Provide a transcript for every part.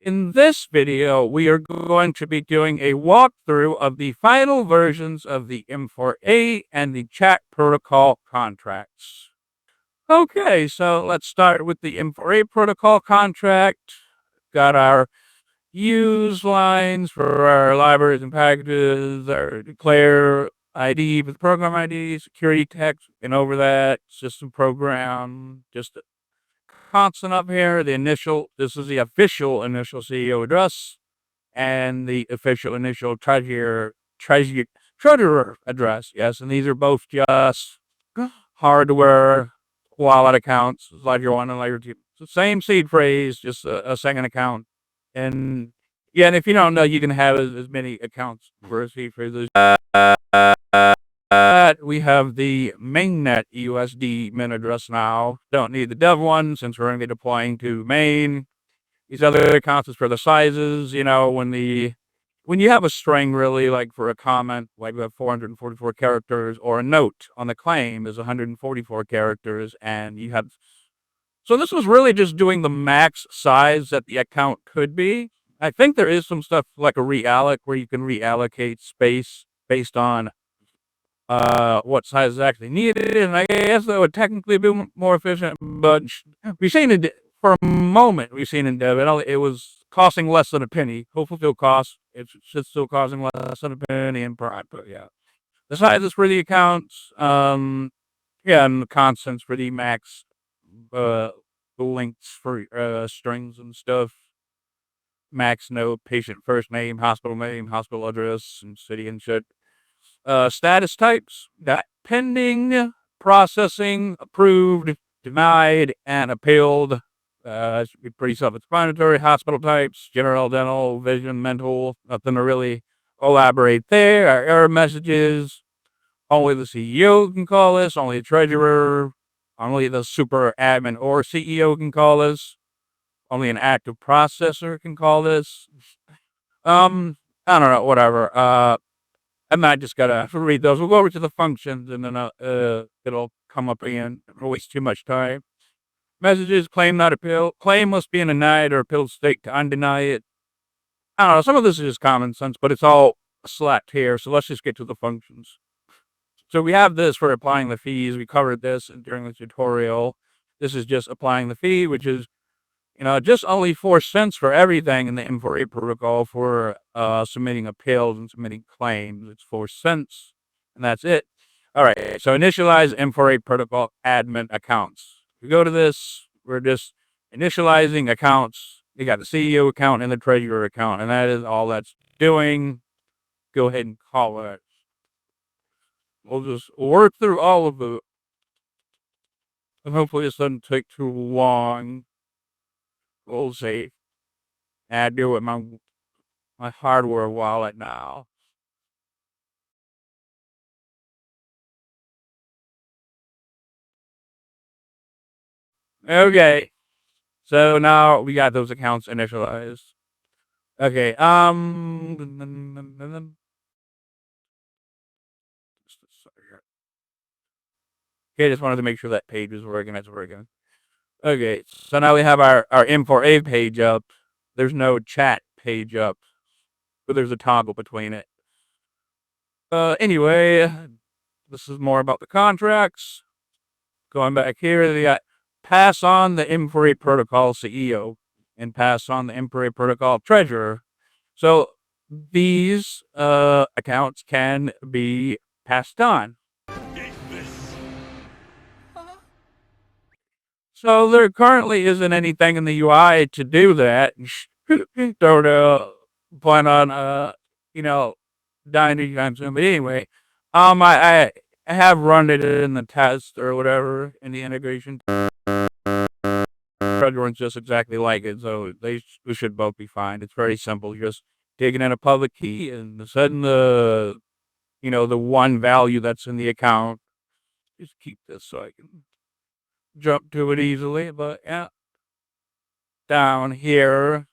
In this video, we are going to be doing a walkthrough of the final versions of the M4A and the chat protocol contracts. Okay, so let's start with the M4A protocol contract. Got our use lines for our libraries and packages, our declare ID for the program ID, security text, and over that, system program, just a constant up here. This is the official initial CEO address and the official initial treasurer address. Yes, and these are both just hardware wallet accounts, ledger one and ledger two. It's the same seed phrase, just a second account. And yeah, and if you don't know, you can have as many accounts for a seed phrase. We have the mainnet USD min address now. Don't need the dev one since we're going to be deploying to main. These other accounts is for the sizes. When you have a string, really, like for a comment, like we have 444 characters, or a note on the claim is 144 characters, and you have. So this was really just doing the max size that the account could be. I think there is some stuff like a realloc where you can reallocate space based on what size is actually needed, and I guess that would technically be more efficient, but we've seen it for a moment. We've seen in dev, it was costing less than a penny. Hopefully it's still costing less than a penny in prime, but yeah. The sizes for the accounts, yeah, and the constants for the max, the lengths for strings and stuff. Max node, patient first name, hospital address, and city and shit. Status types, that pending, processing, approved, denied, and appealed. It should be pretty self-explanatory. Hospital types, general, dental, vision, mental, nothing to really elaborate there. Our error messages, only the CEO can call this, only the treasurer, only the super admin or CEO can call this, only an active processor can call this. I don't know, whatever. I'm not just gonna read those. We'll go over to the functions and then it'll come up again. Don't waste too much time. Messages, claim not appeal. Claim must be in a denied or appealed state to undeny it. I don't know. Some of this is just common sense, but it's all slapped here. So let's just get to the functions. So we have this for applying the fees. We covered this during the tutorial. This is just applying the fee, which is just only 4 cents for everything in the M4A protocol for submitting appeals and submitting claims. It's 4 cents, and that's it. All right, so initialize M4A protocol admin accounts. We go to this, we're just initializing accounts. You got the CEO account and the treasurer account, and that is all that's doing. Go ahead and call it. We'll just work through all of it, and hopefully this doesn't take too long. We'll see. I do it with my hardware wallet now. Okay. So now we got those accounts initialized. Okay, okay, just wanted to make sure that page was working. That's working. Okay, so now we have our M4A page up. There's no chat page up, but there's a toggle between it. Anyway, this is more about the contracts. Going back here, they got pass on the M4A protocol CEO and pass on the M4A protocol treasurer. So these accounts can be passed on. So there currently isn't anything in the UI to do that. Don't plan on dying anytime soon. But anyway, I have run it in the test or whatever in the integration. One's just exactly like it, so they should both be fine. It's very simple. You're just digging in a public key and setting the one value that's in the account. Just keep this so I can jump to it easily. But yeah, down here,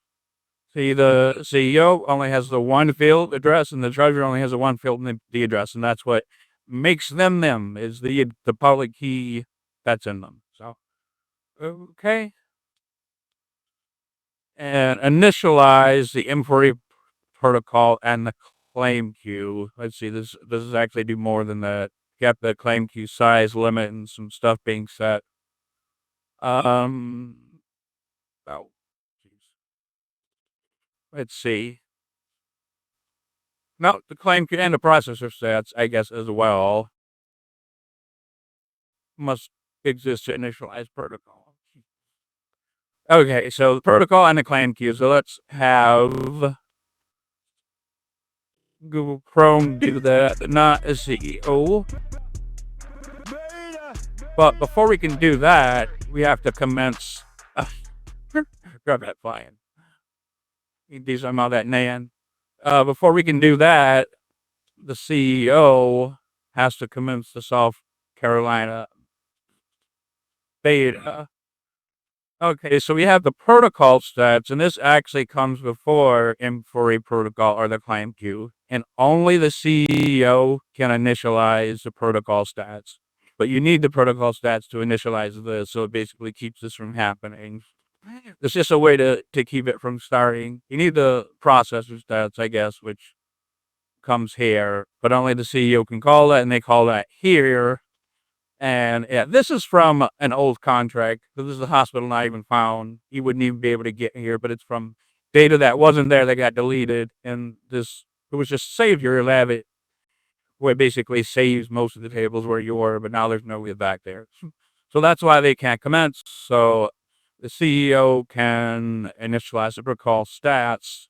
see the CEO only has the one field address, and the treasurer only has the one field in the address, and that's what makes them is the public key that's in them. So okay. and initialize the M4A protocol and the claim queue. Let's see, this is actually do more than that. Get the claim queue size limit and some stuff being set. Oh, geez. Let's see. No, the claim queue and the processor sets, I guess, as well, must exist to initialize protocol. Okay, so the protocol and the claim queue. So let's have Google Chrome do that, not a CEO. But before we can do that, we have to commence. Grab that flying. Need these. I'm all that nan. Before we can do that, the CEO has to commence the South Carolina beta. Okay, so we have the protocol stats, and this actually comes before M4A protocol or the claim queue, and only the CEO can initialize the protocol stats. But you need the protocol stats to initialize this, so it basically keeps this from happening. It's just a way to keep it from starting. You need the processor stats, I guess, which comes here, but only the CEO can call that, and they call that here. And yeah, this is from an old contract. This is the hospital not even found. He wouldn't even be able to get here, but it's from data that wasn't there that got deleted. And this, it was just save your lab, it where it basically saves most of the tables where you were, but now there's no way back there. So that's why they can't commence. So the CEO can initialize the protocol stats.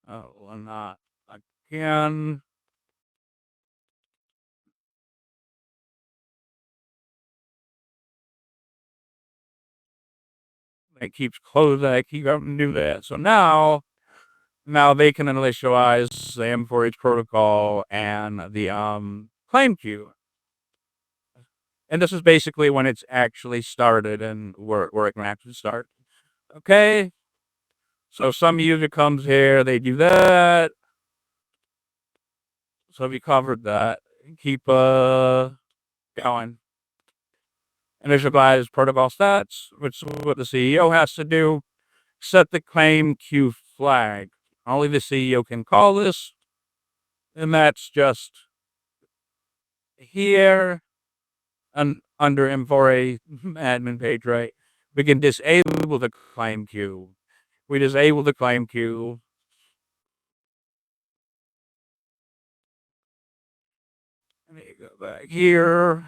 Oh, not again. It keeps closing. I keep having to do that. So now they can initialize the M4H protocol and the claim queue. And this is basically when it's actually started and where it can actually start. Okay. So some user comes here, they do that. So we covered that. Keep going. Initialize protocol stats, which is what the CEO has to do. Set the claim queue flag. Only the CEO can call this. And that's just here and under M4A admin page, right? We can disable the claim queue. We disable the claim queue. Let me go back here.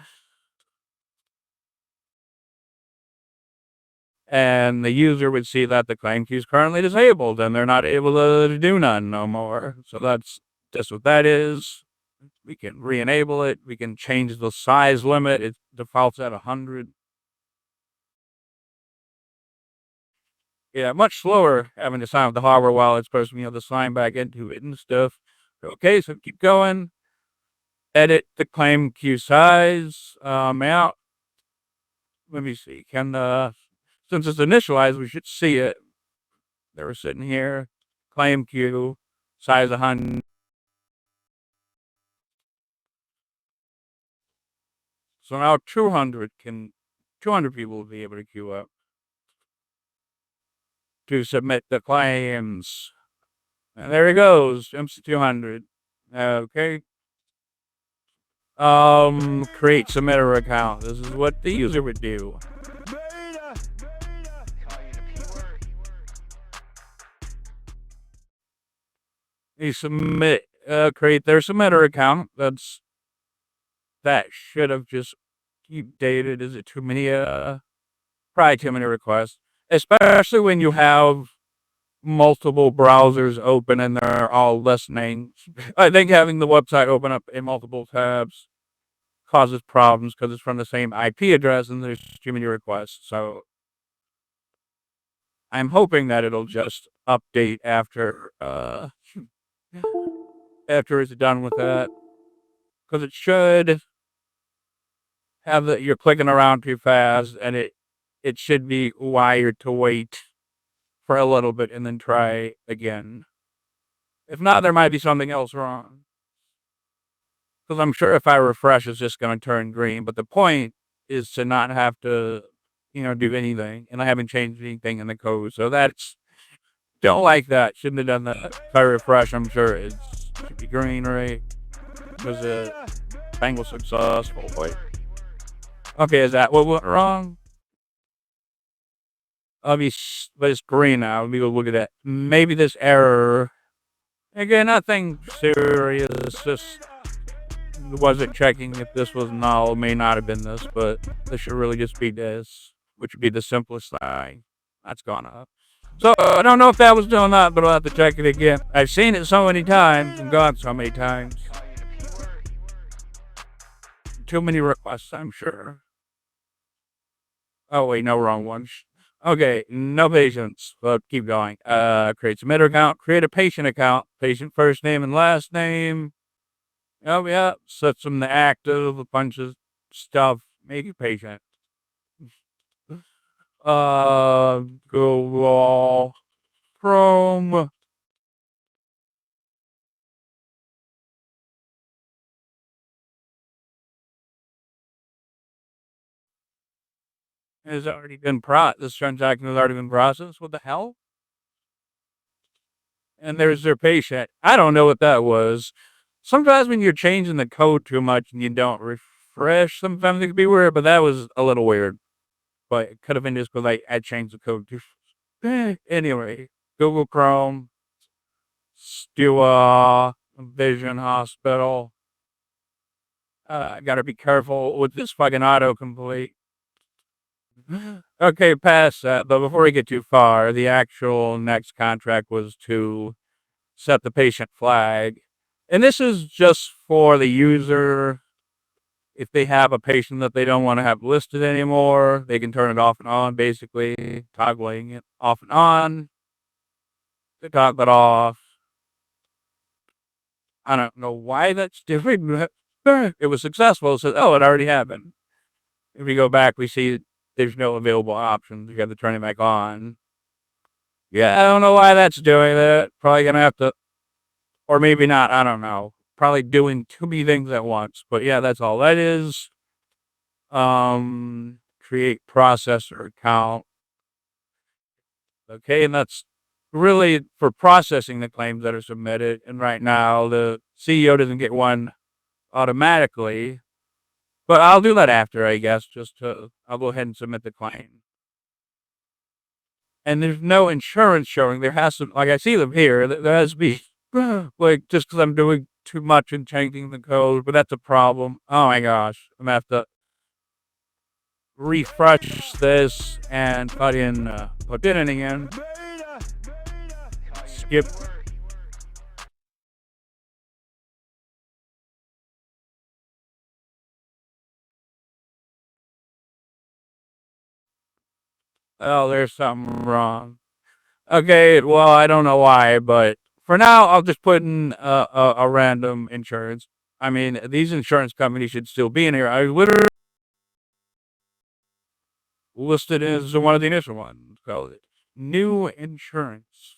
And the user would see that the claim queue is currently disabled and they're not able to do none no more. So that's just what that is. We can re-enable it. We can change the size limit. It defaults at 100. Yeah, much slower having to sign up the hardware while it's supposed to be able to sign back into it and stuff. Okay, so keep going. Edit the claim queue size. Out. Let me see. Since it's initialized, we should see it. They were sitting here. Claim queue size 100. So now 200 people will be able to queue up to submit the claims. And there he goes, jumps to 200. Okay. Create submitter account. This is what the user would do. They create their submitter account. That should have just keep dated. Is it too many, probably too many requests, especially when you have multiple browsers open and they're all listening. I think having the website open up in multiple tabs causes problems because it's from the same IP address and there's too many requests. So I'm hoping that it'll just update after after it's done with that, because it should have you're clicking around too fast and it should be wired to wait for a little bit and then try again. If not, there might be something else wrong. Because I'm sure if I refresh, it's just going to turn green. But the point is to not have to do anything, and I haven't changed anything in the code. So that's don't like that. Shouldn't have done that. If I refresh, I'm sure it should be green, right? Because the thing was successful. Wait. Okay, is that what went wrong? But it's green now. Let me go look at that. Maybe this error. Again, nothing serious. Just wasn't checking if this was null. It may not have been this, but this should really just be this, which would be the simplest thing. That's gone up. So I don't know if that was doing that, but I'll have to check it again. I've seen it so many times and gone so many times. Too many requests, I'm sure. Oh wait, no, wrong one. Okay, no patience, but keep going. Create submitter account, create a patient account, patient first name and last name. Oh yeah, sets them to active, a bunch of stuff. Make it patient. Google Chrome. Has already been this transaction has already been processed. What the hell? And there's their patient. I don't know what that was. Sometimes when you're changing the code too much and you don't refresh, sometimes it can be weird, but that was a little weird. But it could have been just because I changed the code too. Anyway, Google Chrome, Stua, Vision Hospital. I gotta be careful with this fucking autocomplete. Okay, past that, but before we get too far, the actual next contract was to set the patient flag. And this is just for the user. If they have a patient that they don't want to have listed anymore, they can turn it off and on, basically toggling it off and on. They toggle it off. I don't know why that's different. It was successful, so it already happened. If we go back, we see there's no available options. You have to turn it back on. Yeah, I don't know why that's doing that. Probably gonna have to, or maybe not. I don't know. Probably doing too many things at once. But yeah, that's all that is. Create processor account. Okay, and that's really for processing the claims that are submitted. And right now, the CEO doesn't get one automatically, but I'll do that after, I guess. I'll go ahead and submit the claim. And there's no insurance showing. There has to, like I see them here. There has to be, like, just because I'm doing too much and changing the code, but that's a problem. Oh my gosh, I'm gonna have to refresh this and put it in again. Skip. Oh, there's something wrong. Okay, well, I don't know why, but for now, I'll just put in a random insurance. I mean, these insurance companies should still be in here. I literally listed as one of the initial ones. Called it new insurance.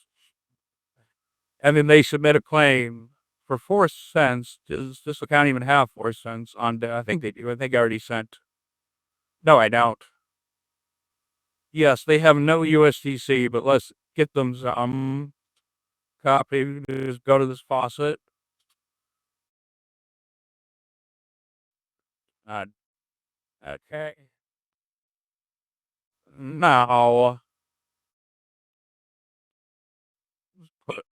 And then they submit a claim for 4 cents. Does this account even have 4 cents on? I think they do. I think I already sent. No, I don't. Yes, they have no USDC, but let's get them some. Copy. Just go to this faucet. Uh, okay. Now, put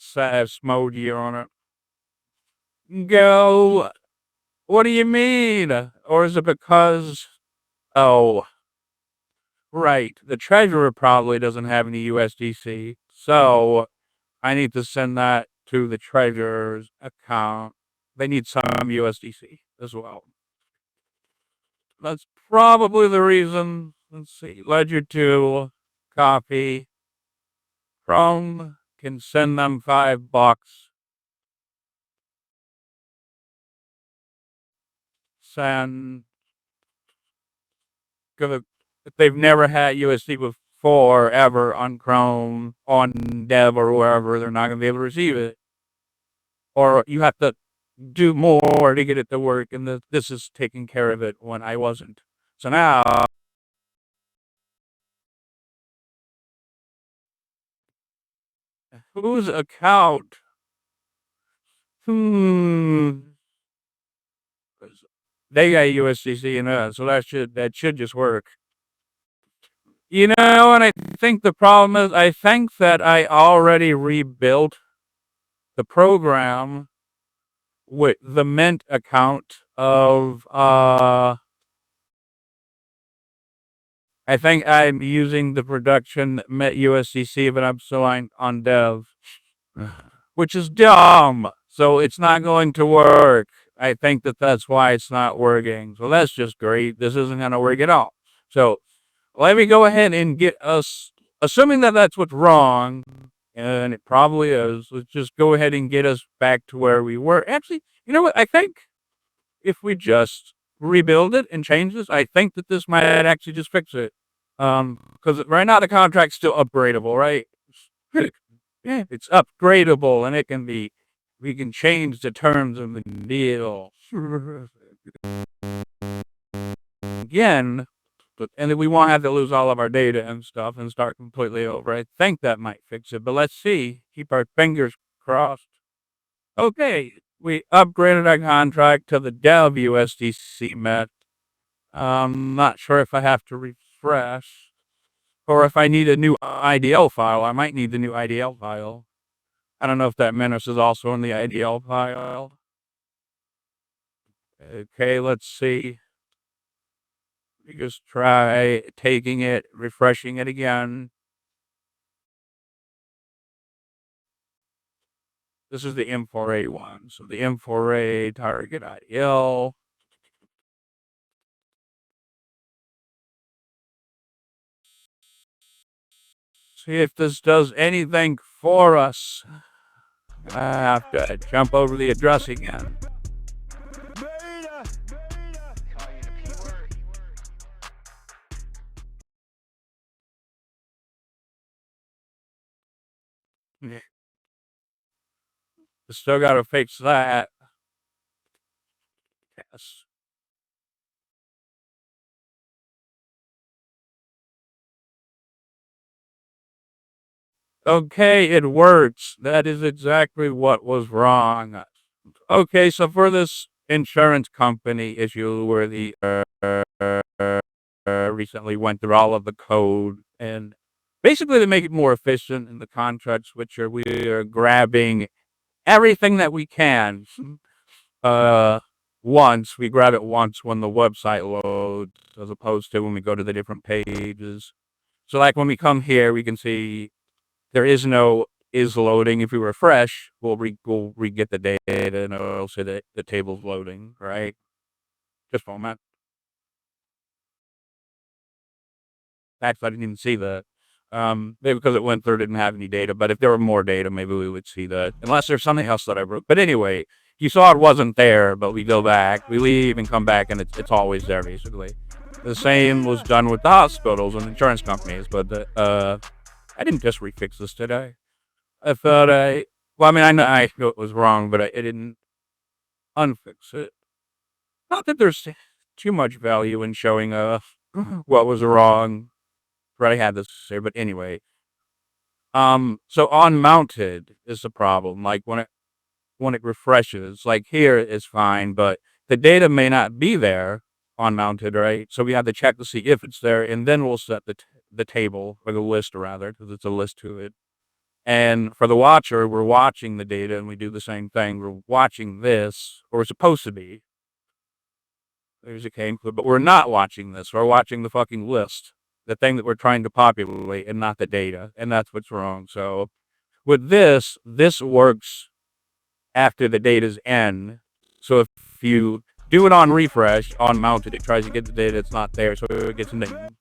Smoji on it. Go. What do you mean? Or is it because? Oh, right. The treasurer probably doesn't have any USDC. So I need to send that to the treasurer's account. They need some USDC as well. That's probably the reason. Let's see. Ledger 2, copy. Chrome can send them $5. Send. If they've never had USD before, ever on Chrome, on Dev, or wherever, they're not going to be able to receive it. Or you have to do more to get it to work, and this is taking care of it when I wasn't. So now, whose account? Hmm. They got USDC in us, so that should just work. You know, and I think the problem is, I think that I already rebuilt the program with the Mint account of, I think I'm using the production Mint USDC, but I'm still on dev, which is dumb. So it's not going to work. I think that's why it's not working. So that's just great. This isn't going to work at all. So let me go ahead and get us, assuming that that's what's wrong, and it probably is, let's just go ahead and get us back to where we were. Actually, you know what? I think if we just rebuild it and change this, I think that this might actually just fix it. Because right now the contract's still upgradable, right? Yeah, it's upgradable, and we can change the terms of the deal. Again, and then we won't have to lose all of our data and stuff and start completely over. I think that might fix it, but let's see. Keep our fingers crossed. Okay, we upgraded our contract to the dev USDC Met. I'm not sure if I have to refresh or if I need a new IDL file. I might need the new IDL file. I don't know if that menace is also in the IDL file. Okay, let's see. We just try taking it, refreshing it again. This is the M4A one. So the M4A target IDL. See if this does anything for us. I have to jump over the address again. Still gotta fix that. Yes. Okay, it works. That is exactly what was wrong. Okay, so for this insurance company issue where the recently went through all of the code and basically to make it more efficient in the contract switcher, we are grabbing everything that we can. Uh, once we grab it once when the website loads, as opposed to when we go to the different pages. So, like when we come here, we can see there is no is loading. If we refresh, we'll re-get the data and it'll say that the table's loading, right? Just a moment. Actually, I didn't even see that. Maybe because it went through, didn't have any data. But if there were more data, maybe we would see that. Unless there's something else that I wrote. But anyway, you saw it wasn't there, but we go back, we leave and come back, and it's always there basically. The same was done with the hospitals and insurance companies, but I didn't just refix this today. I thought well, I mean, I know it was wrong, but I didn't unfix it. Not that there's too much value in showing what was wrong. Right, I had this here, but anyway. So unmounted is the problem. Like when it refreshes, like here is fine, but the data may not be there unmounted, right? So we have to check to see if it's there, and then we'll set the table or the list rather, because it's a list to it. And for the watcher, we're watching the data, and we do the same thing. We're watching this, or we're supposed to be. There's a cane clue, but we're not watching this. We're watching the fucking list, the thing that we're trying to populate, and not the data, and that's what's wrong. So with this works after the data's end. So if you do it on refresh, on mounted, it tries to get the data that's not there, so it gets named,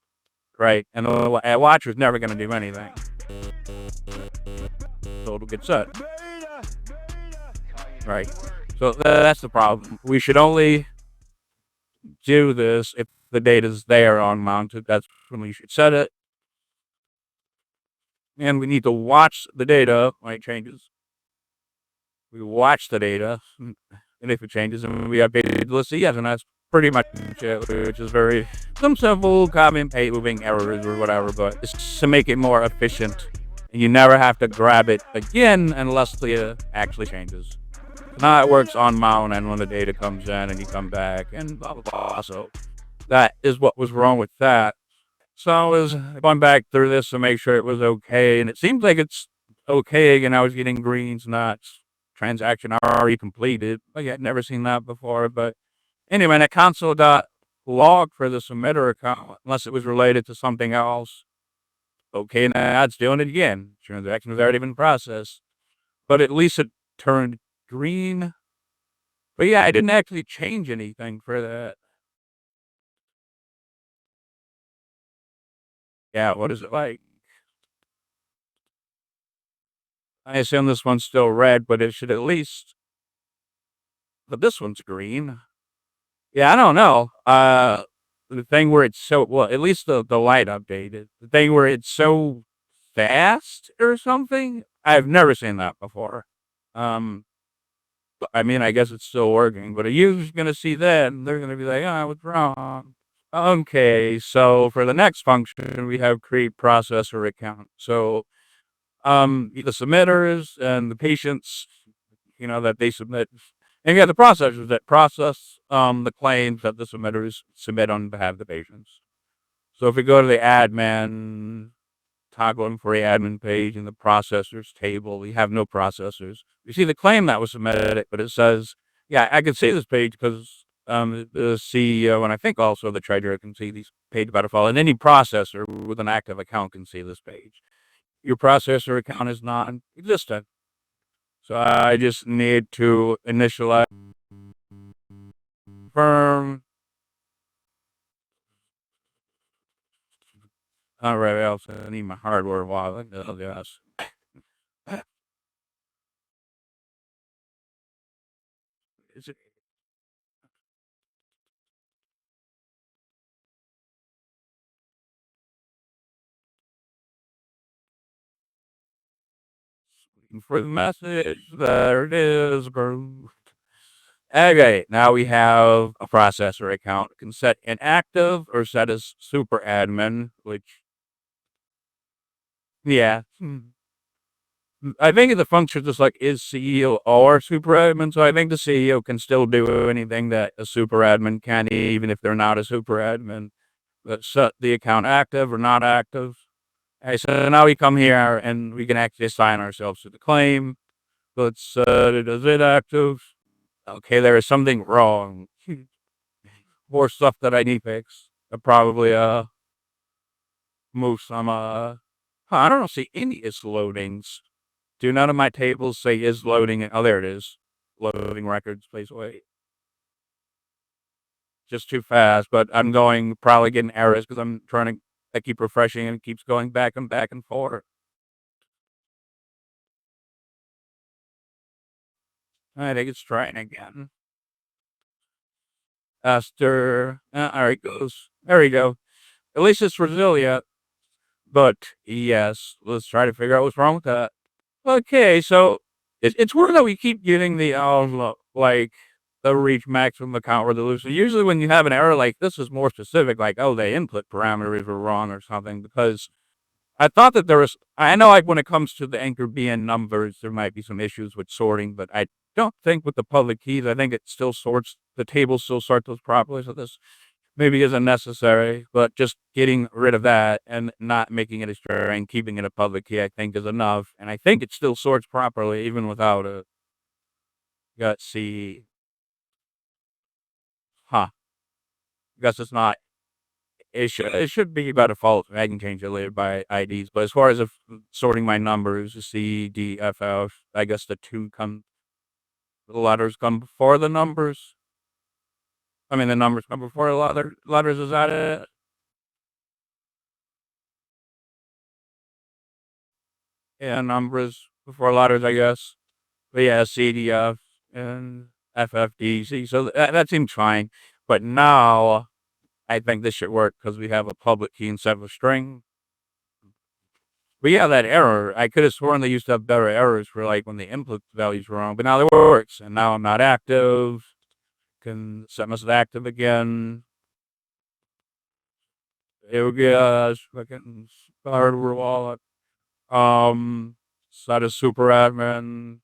right? And the watcher's never going to do anything. So it'll get set. Right. So that's the problem. We should only do this if the data's there on mounted. That's when we should set it. And we need to watch the data when it changes. We watch the data. And if it changes, then we update it to list yes, and that's pretty much it, which is very some simple common pay moving errors or whatever, but it's to make it more efficient. And you never have to grab it again unless the actually changes. Now it works on my end when the data comes in and you come back and blah blah blah. So that is what was wrong with that. So I was going back through this to make sure it was okay, and it seems like it's okay. And I was getting greens, not transaction already completed. Like I'd never seen that before. But anyway, that console.log for the submitter account, unless it was related to something else. Okay, now it's doing it again. Transaction has already been processed, but at least it turned green. But yeah, I didn't actually change anything for that. Yeah, what is it like? I assume this one's still red, but it should at least. But this one's green. Yeah, I don't know. The thing where it's so well, at least the light updated. The thing where it's so fast or something. I've never seen that before. Um, but, I mean, I guess it's still working, but a user's gonna see that and they're gonna be like, "Ah, what's wrong?" Okay, so for the next function, we have create processor account. So, the submitters and the patients, that they submit. And you have the processors that process the claims that the submitters submit on behalf of the patients. So if we go to the admin, toggle M4A admin page in the processors table, we have no processors. You see the claim that was submitted, but it says, yeah, I can see this page because the CEO and I think also the treasurer can see these page by default, and any processor with an active account can see this page. Your processor account is non-existent. So I just need to initialize firm. All right, else I need my hardware wallet. Oh, yes. Is it waiting for the message? There it is, bro. Okay, now we have a processor account. It can set inactive or set as super admin, which, yeah. I think the function just like is CEO or super admin, so I think the CEO can still do anything that a super admin can, even if they're not a super admin. But set the account active or not active. Okay, so now we come here and we can actually assign ourselves to the claim. Let's set it as inactive. Okay, there is something wrong. More stuff that I need fixed. I probably move some I don't see any is loadings. Do none of my tables say is loading? Oh, there it is. Loading records, please wait. Just too fast, but I'm going probably getting errors because I'm trying to. I keep refreshing and it keeps going back and forth. I think it's trying again. Aster. There it goes. There we go. At least it's resilient. But yes, let's try to figure out what's wrong with that. Okay, so it's weird that we keep getting the like the reach maximum account resolution. Usually, when you have an error like this, is more specific, like oh, the input parameters were wrong or something. Because I thought that there was. I know, like when it comes to the anchor being numbers, there might be some issues with sorting, but I don't think with the public keys. I think it still sorts the table still sort those properly. So this maybe isn't necessary, but just getting rid of that and not making it a string, keeping it a public key, I think is enough. And I think it still sorts properly even without a gut C. Huh. Guess it's not. It should be by default. I can change it later by IDs. But as far as sorting my numbers, C, D, F, F, I guess the letters come before the numbers. I mean, the numbers come before the letters. Is that it? Yeah, numbers before letters, I guess. But yeah, CDF and FFDC. So that seems fine. But now I think this should work because we have a public key instead of a string. But yeah, that error, I could have sworn they used to have better errors for like when the input values were wrong, but now it works. And now I'm not active. Can set myself active again. It would get fucking hardware wallet. Set a super admin.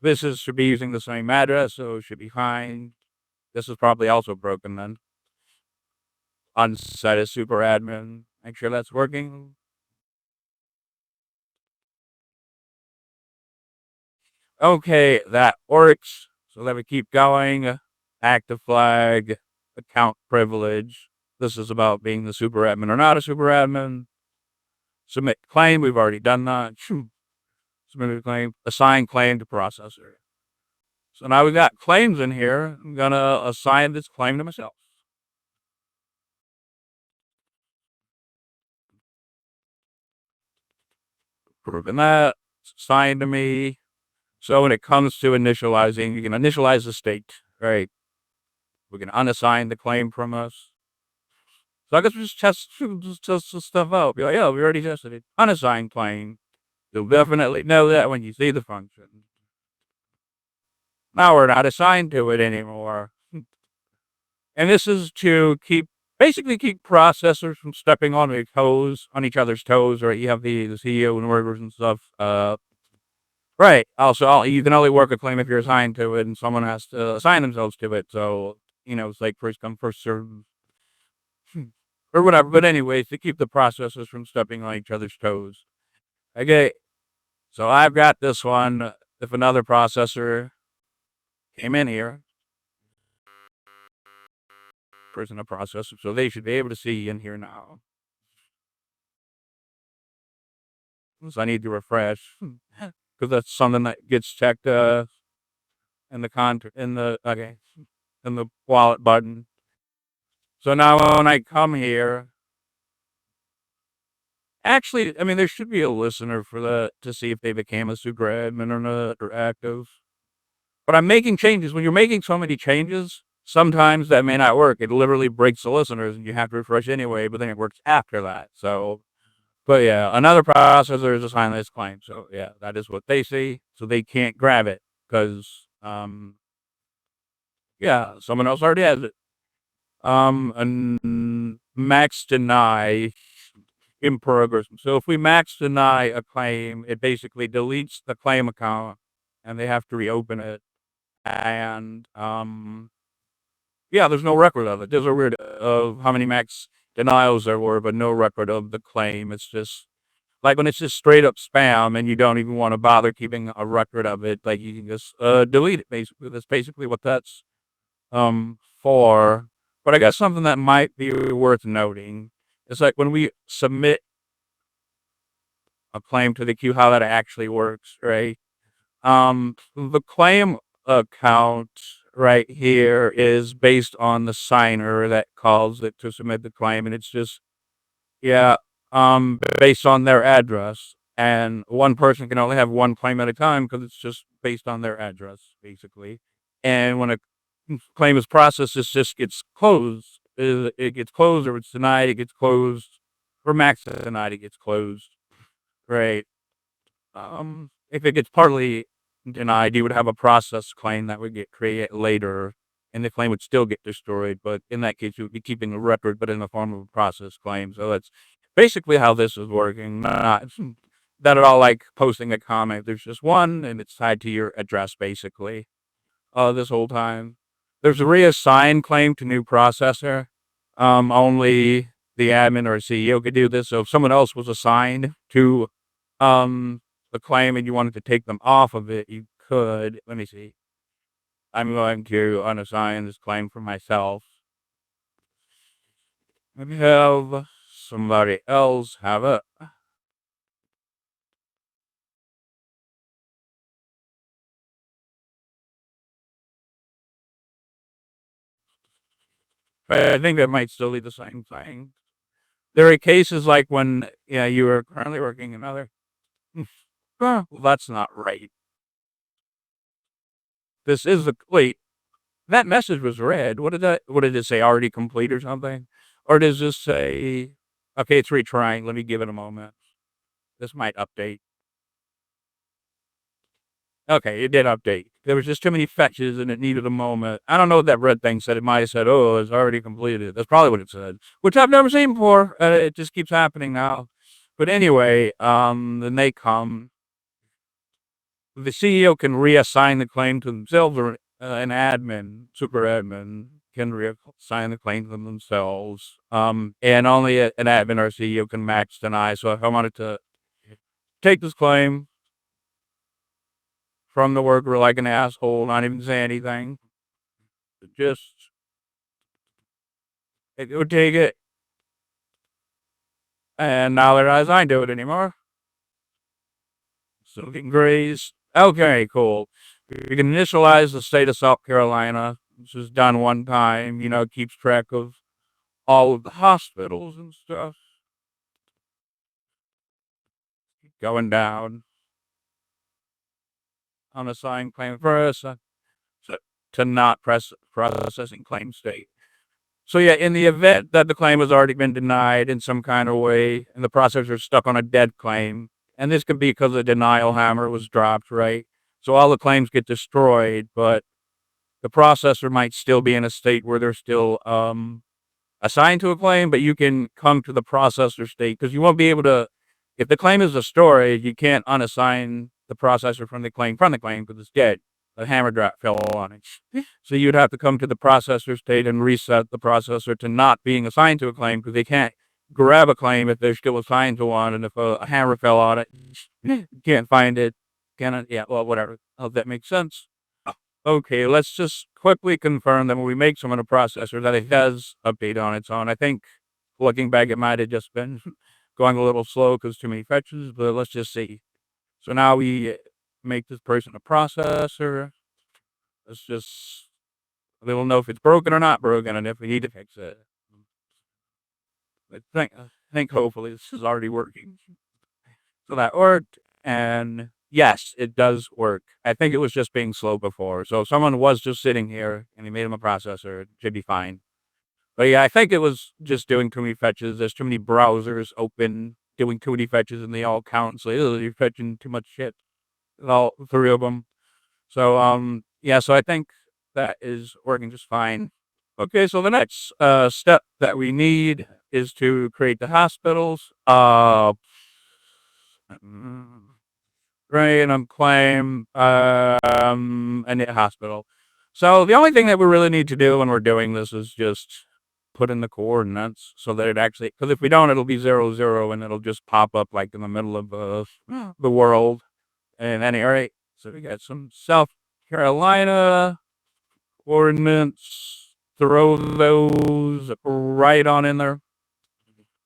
This should be using the same address, so it should be fine. This is probably also broken then. Unset a super admin. Make sure that's working. Okay, that works. So let me keep going. Active flag, account privilege. This is about being the super admin or not a super admin. Submit claim. We've already done that. Submit a claim. Assign claim to processor. So now we've got claims in here. I'm gonna assign this claim to myself. Proving that. It's assigned to me. So when it comes to initializing, you can initialize the state, right? We can unassign the claim from us. So I guess we just test the stuff out. Be like, yeah, we already tested it. Unassigned claim. You'll definitely know that when you see the function. Now we're not assigned to it anymore. And this is to basically keep processors from stepping on each other's toes, right? You have the CEO and workers and stuff. Right. Also, you can only work a claim if you're assigned to it, and someone has to assign themselves to it. So, it's like first come, first serve, or whatever. But anyways, to keep the processors from stepping on each other's toes. Okay. So I've got this one. If another processor came in here, person a processor, so they should be able to see in here now. So I need to refresh because that's something that gets checked in the wallet button. So now when I come here, actually, I mean, there should be a listener for that to see if they became a super admin or not or active. But I'm making changes. When you're making so many changes, sometimes that may not work. It literally breaks the listeners and you have to refresh anyway, but then it works after that. So, but yeah, another processor is assigned this claim. So yeah, that is what they see. So they can't grab it because, yeah, someone else already has it. And max deny in progress. So if we max deny a claim, it basically deletes the claim account and they have to reopen it. And yeah, there's no record of it. There's a record of how many max denials there were, but no record of the claim. It's just like when it's just straight up spam and you don't even want to bother keeping a record of it, like you can just delete it basically. That's basically what that's for. But I guess something that might be worth noting is like when we submit a claim to the queue, how that actually works, right? The claim account right here is based on the signer that calls it to submit the claim, and it's just, yeah, based on their address. And one person can only have one claim at a time because it's just based on their address, basically. And when a claim is processed, it just gets closed. It gets closed, or it's denied, it gets closed, or max denied, it gets closed, right? If it gets partly denied, you would have a process claim that would get created later, and the claim would still get destroyed. But in that case, you would be keeping a record, but in the form of a process claim. So that's basically how this is working. Not that at all like posting a comment. There's just one, and it's tied to your address, basically. This whole time, there's a reassign claim to new processor. Only the admin or CEO could do this. So if someone else was assigned to um the claim and you wanted to take them off of it, you could. Let me see. I'm going to unassign this claim for myself. Maybe have somebody else have it. But I think that might still be the same thing. There are cases like when, yeah, you are currently working another. Well, that's not right. This is the wait. That message was read. What did it say? Already complete or something? Or does this say? Okay, it's retrying. Let me give it a moment. This might update. Okay, it did update. There was just too many fetches and it needed a moment. I don't know what that red thing said. It might have said, "Oh, it's already completed." That's probably what it said, which I've never seen before. It just keeps happening now. But anyway, then they come. The CEO can reassign the claim to themselves, or an admin, super admin, can reassign the claim to themselves. And only an admin or CEO can max deny. So if I wanted to take this claim from the worker like an asshole, not even say anything, just it would take it. And now that I don't do it anymore. So getting grays. Okay, cool. You can initialize the state of South Carolina. This is done one time, keeps track of all of the hospitals and stuff. Going down. Unassigned claim first. To not processing claim state. So yeah, in the event that the claim has already been denied in some kind of way, and the processor is stuck on a dead claim, and this could be because the denial hammer was dropped, right? So all the claims get destroyed, but the processor might still be in a state where they're still assigned to a claim, but you can come to the processor state because you won't be able to. If the claim is destroyed, you can't unassign the processor from the claim because it's dead. The hammer drop fell on it. So you'd have to come to the processor state and reset the processor to not being assigned to a claim because they can't grab a claim if they're still assigned to one. And if a hammer fell on it, you can't find it. Yeah, well, whatever. Hope that makes sense. Okay, let's just quickly confirm that when we make some in a processor that it does update on its own. I think looking back, it might have just been going a little slow because too many fetches, but let's just see. So now we make this person a processor. Let's just, they will know if it's broken or not broken and if we need to fix it. I think hopefully this is already working. So that worked, and yes, it does work. I think it was just being slow before. So if someone was just sitting here and he made him a processor, it should be fine. But yeah, I think it was just doing too many fetches. There's too many browsers open doing too many fetches, and they all count. So you're fetching too much shit. All three of them. So yeah. So I think that is working just fine. Okay, so the next step that we need is to create the hospitals. Random claim, and a hospital. So the only thing that we really need to do when we're doing this is just put in the coordinates so that it actually, because if we don't, it'll be 0, 0, and it'll just pop up like in the middle of the world. And any, all right, so we got some South Carolina coordinates. Throw those right on in there.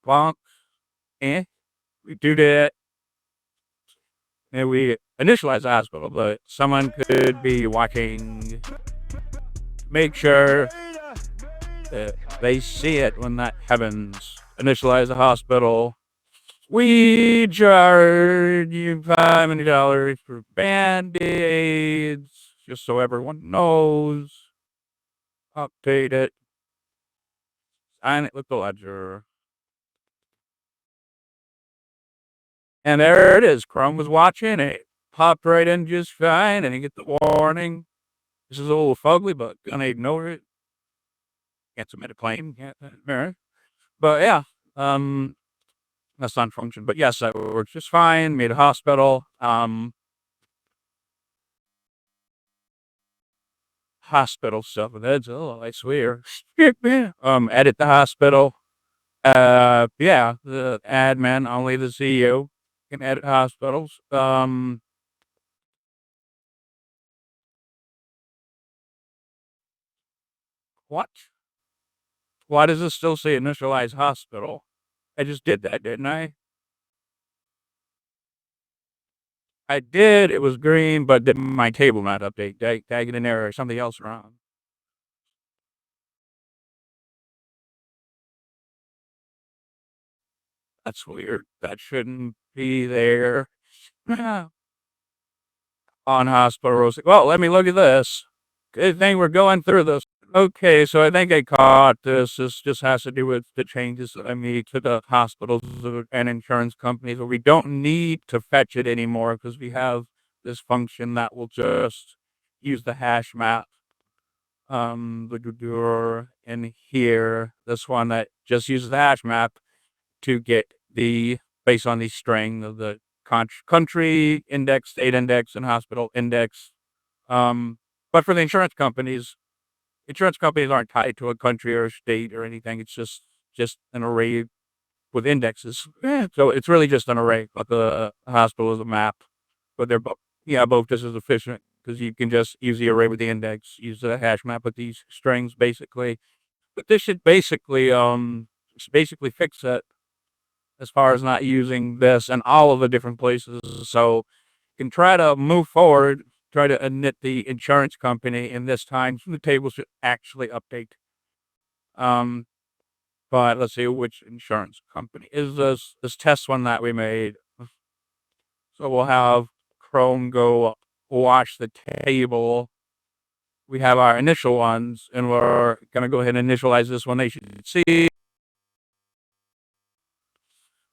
Bonk. We do that. And we initialize the hospital, but someone could be watching. Make sure that they see it when that happens. Initialize the hospital. We charge you $500 for band-aids, just so everyone knows. Update it. Sign it with the ledger. And there it is. Chrome was watching it. Popped right in just fine, and you get the warning. This is a little fugly, but gonna ignore it. Can't submit a claim. Can't. But yeah, that's not function. But yes, that works just fine. Made a hospital. Hospital stuff with heads. Oh, I swear. Edit the hospital. Yeah, the admin, only the CEO can edit hospitals. What? Why does this still say initialize hospital? I just did that, didn't I? I did. It was green, but did my table not update? Tagging an error or something else wrong? That's weird. That shouldn't be there. On hospital. Well, let me look at this. Good thing we're going through this. Okay, so I think I caught this. This just has to do with the changes that I made to the hospitals and insurance companies where we don't need to fetch it anymore because we have this function that will just use the hash map. In here, this one that just uses the hash map to get the based on the string of the country index, state index, and hospital index. But for the insurance companies aren't tied to a country or a state or anything. It's just an array with indexes. So it's really just an array, but the hospital is a map. But they're both, yeah, both just as efficient because you can just use the array with the index, use the hash map with these strings, basically. But this should basically fix it as far as not using this in all of the different places. So you can try to move forward, try to init the insurance company, and this time the table should actually update. Um, but let's see which insurance company is this test one that we made. So we'll have Chrome go watch the table. We have our initial ones, and we're gonna go ahead and initialize this one. They should see,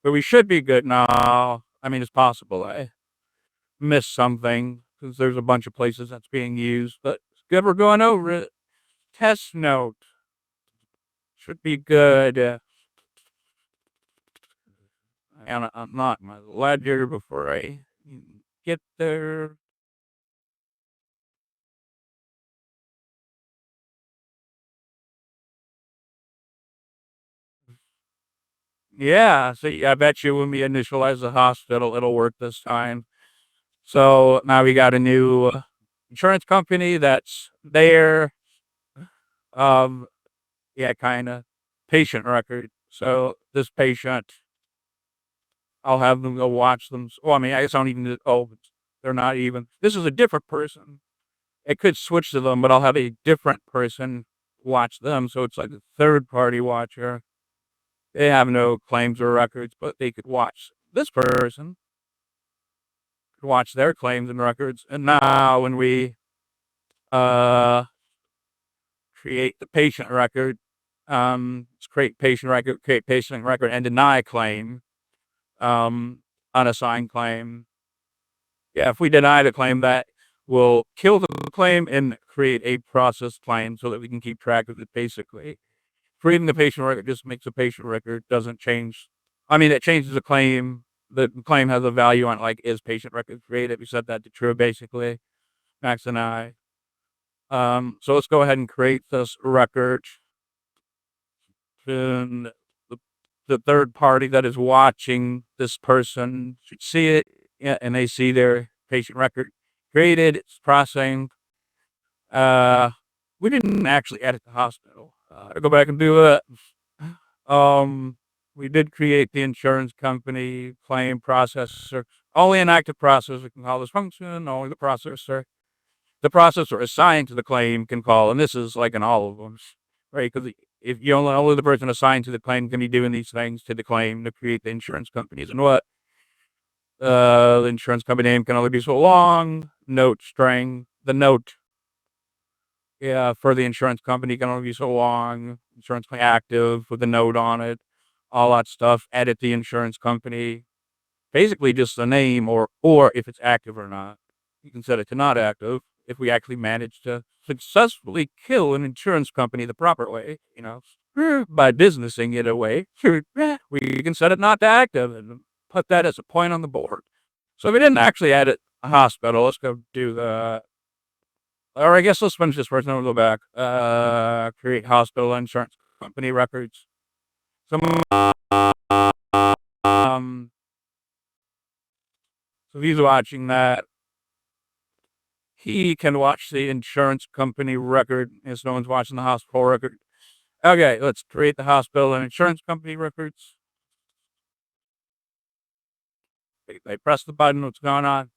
but we should be good now. I mean, it's possible I missed something because there's a bunch of places that's being used, but it's good we're going over it. Test note should be good. And unlock my ledger before I get there. Yeah, see, I bet you when we initialize the hospital, it'll work this time. So now we got a new insurance company that's there. Um, yeah, kind of patient record. So this patient, I'll have them go watch them. Well, I mean, I guess I don't even. Oh, they're not even. This is a different person. It could switch to them, but I'll have a different person watch them. So it's like a third party watcher. They have no claims or records, but they could watch this person, could watch their claims and records. And now when we uh, create the patient record, let's create patient record and deny claim, unassigned claim. Yeah, if we deny the claim, that will kill the claim and create a process claim so that we can keep track of it, basically. Creating the patient record just makes the patient record, doesn't change. I mean, it changes the claim. The claim has a value on like, is patient record created? We set that to true, basically. Max and I. So let's go ahead and create this record. And the third party that is watching this person should see it, yeah, and they see their patient record created. It's processing. Uh, we didn't actually edit the hospital. I go back and do it. Um, we did create the insurance company claim processor. Only an active processor can call this function. Only the processor assigned to the claim can call, and this is like in all of them, right? Because if you only the person assigned to the claim can be doing these things to the claim to create the insurance companies, and what the insurance company name can only be so long. Note string, the note, yeah, for the insurance company can only be so long. Insurance company active with a note on it, all that stuff. Edit the insurance company, basically just the name or if it's active or not. You can set it to not active if we actually manage to successfully kill an insurance company the proper way, by businessing it away. We can set it not to active and put that as a point on the board. So if we didn't actually edit a hospital, let's go do the, or I guess let's finish this first and then we'll go back. Create hospital insurance company records. So, um, so he's watching that. He can watch the insurance company record as no one's watching the hospital record. Okay, let's create the hospital and insurance company records. They press the button. What's going on?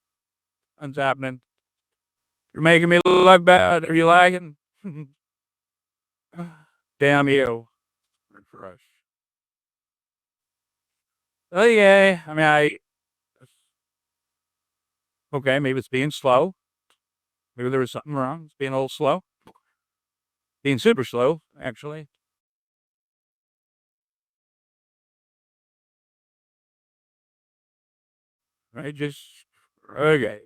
What's happening? You're making me look bad. Are you lagging? Damn you. Refresh. Okay. I mean, okay, maybe it's being slow. Maybe there was something wrong. It's being a little slow. being super slow, actually. Right? Just, okay,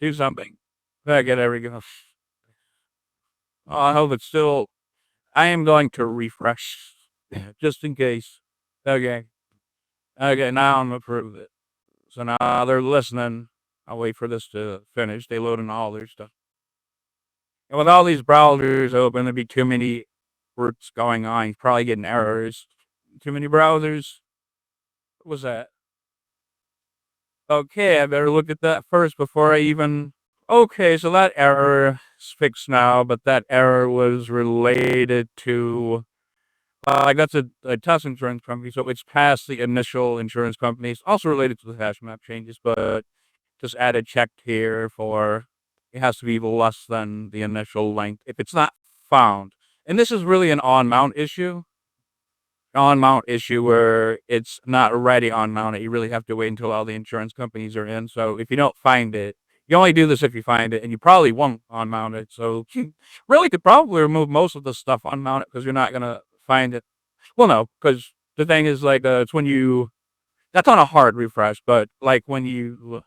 do something. Okay, there we go. I hope it's still, I am going to refresh, just in case. Okay. Okay, now I'm approve it. So now they're listening. I'll wait for this to finish. They load in all their stuff. And with all these browsers open, there'd be too many routes going on. You're probably getting errors. Too many browsers. What was that? Okay, I better look at that first before I even. Okay, so that error is fixed now, but that error was related to. Like that's a test insurance company, so it's past the initial insurance company. It's also related to the hash map changes, but just add a check here for it has to be less than the initial length if it's not found. And this is really an on mount issue where it's not ready on mount it. You really have to wait until all the insurance companies are in. So if you don't find it, you only do this if you find it, and you probably won't on mount it. So you really could probably remove most of the stuff on mount it because you're not gonna find it. Well, no, because the thing is like it's when you that's on a hard refresh, but like when you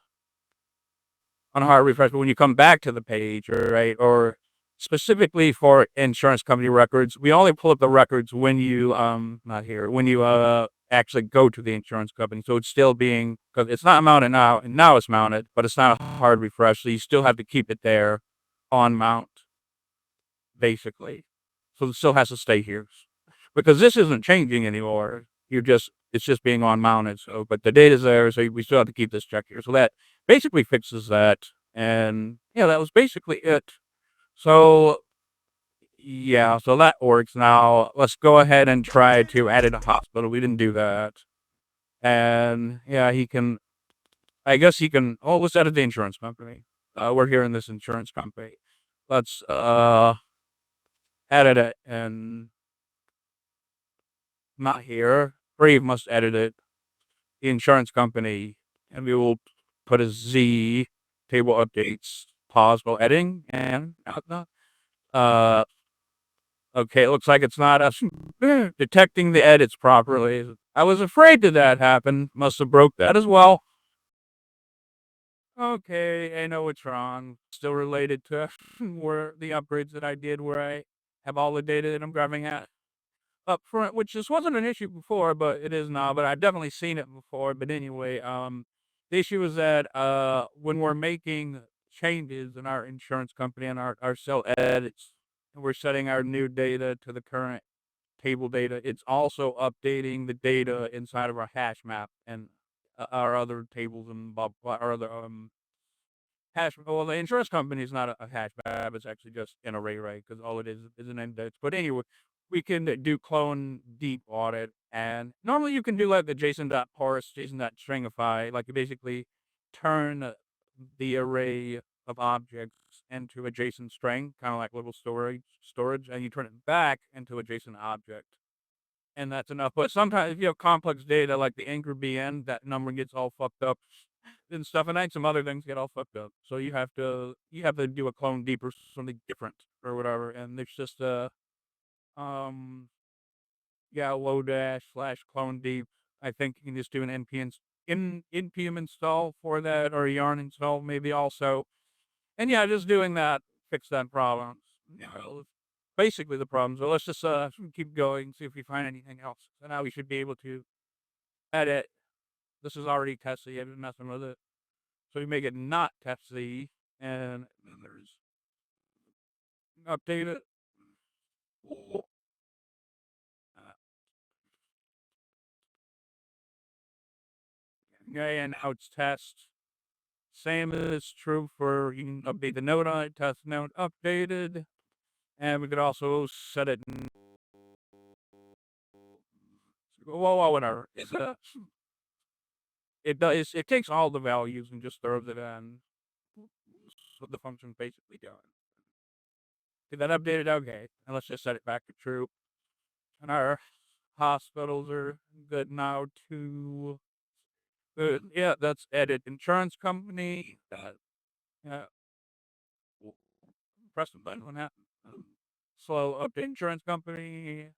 on a hard refresh, but when you come back to the page, or right, or specifically for insurance company records, we only pull up the records when you not here when you actually go to the insurance company. So it's still being because it's not mounted now, and now it's mounted, but it's not a hard refresh, so you still have to keep it there on mount basically. So it still has to stay here because this isn't changing anymore. You're just it's just being on mounted. So, but the data's there, so we still have to keep this check here. So that basically fixes that. And yeah, that was basically it. So yeah, so that works now. Let's go ahead and try to add it to hospital. We didn't do that. And yeah, he can. I guess he can. Oh, let's edit the insurance company. We're here in this insurance company. Let's edit it and not here. Brave must edit it. The insurance company, and we will put a Z table updates pause while editing and uh okay, it looks like it's not us detecting the edits properly. I was afraid that happened. Must have broke that as well. Okay, I know what's wrong. Still related to where the upgrades that I did where I have all the data that I'm grabbing at up front, which just wasn't an issue before, but it is now. But I've definitely seen it before. But anyway, the issue is that when we're making changes in our insurance company and our cell edits, and we're setting our new data to the current table data, it's also updating the data inside of our hash map and our other tables and our other hash. Well, the insurance company is not a hash map; it's actually just an array, right? Because all it is an index. But anyway, we can do clone deep audit, and normally you can do like the JSON.parse, JSON.stringify, like you basically turn the array of objects into a JSON string, kind of like little storage, and you turn it back into a JSON object, and that's enough. But sometimes if you have complex data like the anchor BN, that number gets all fucked up and stuff, and then some other things get all fucked up. So you have to do a clone deep or something different or whatever. And there's just a um yeah low dash slash clone deep. I think you can just do an npm install for that, or a yarn install maybe also. And yeah, just doing that fix that problem. Yeah, basically the problem. So let's just keep going, see if we find anything else. So now we should be able to edit. This is already testy. I've been messing with it. So we make it not testy, and then there's update it. Okay, and now it's test. Same is true for you can update the node on it, test node updated. And we could also set it in whoa, whatever. It takes all the values and just throws it in. What the function's basically doing. Did that updated? Okay. And let's just set it back to true. And our hospitals are good now too. Yeah, that's edit insurance company. Yeah, press the button. What happened? slow update insurance company.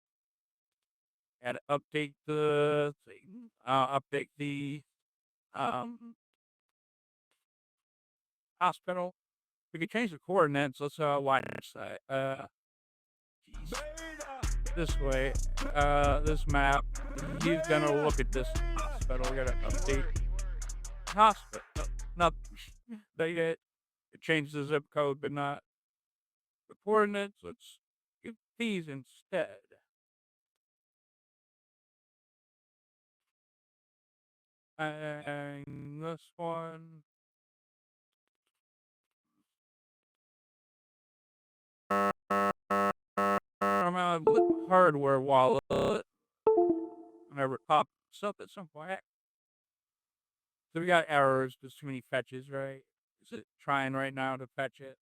And update the thing. Update the hospital. We could change the coordinates. Let's watch that. This way. This map. He's gonna look at this hospital. We gotta update hospital. Not they it changed the zip code, but not the coordinates. Let's give these instead. And this one. From a hardware wallet. Whenever it pops up at some point. So we got errors. There's too many fetches, right? Is it trying right now to fetch it?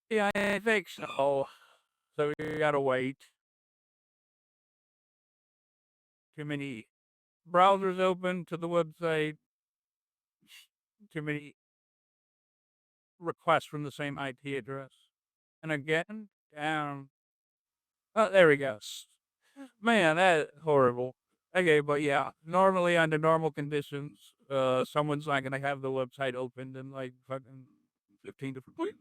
Yeah, I think so. So we gotta wait. Too many browsers open to the website. Too many requests from the same IP address. And again, down. Oh, there we go. Man, that's horrible. Okay, but yeah, normally under normal conditions, someone's not gonna have the website opened in like fucking 15 different places.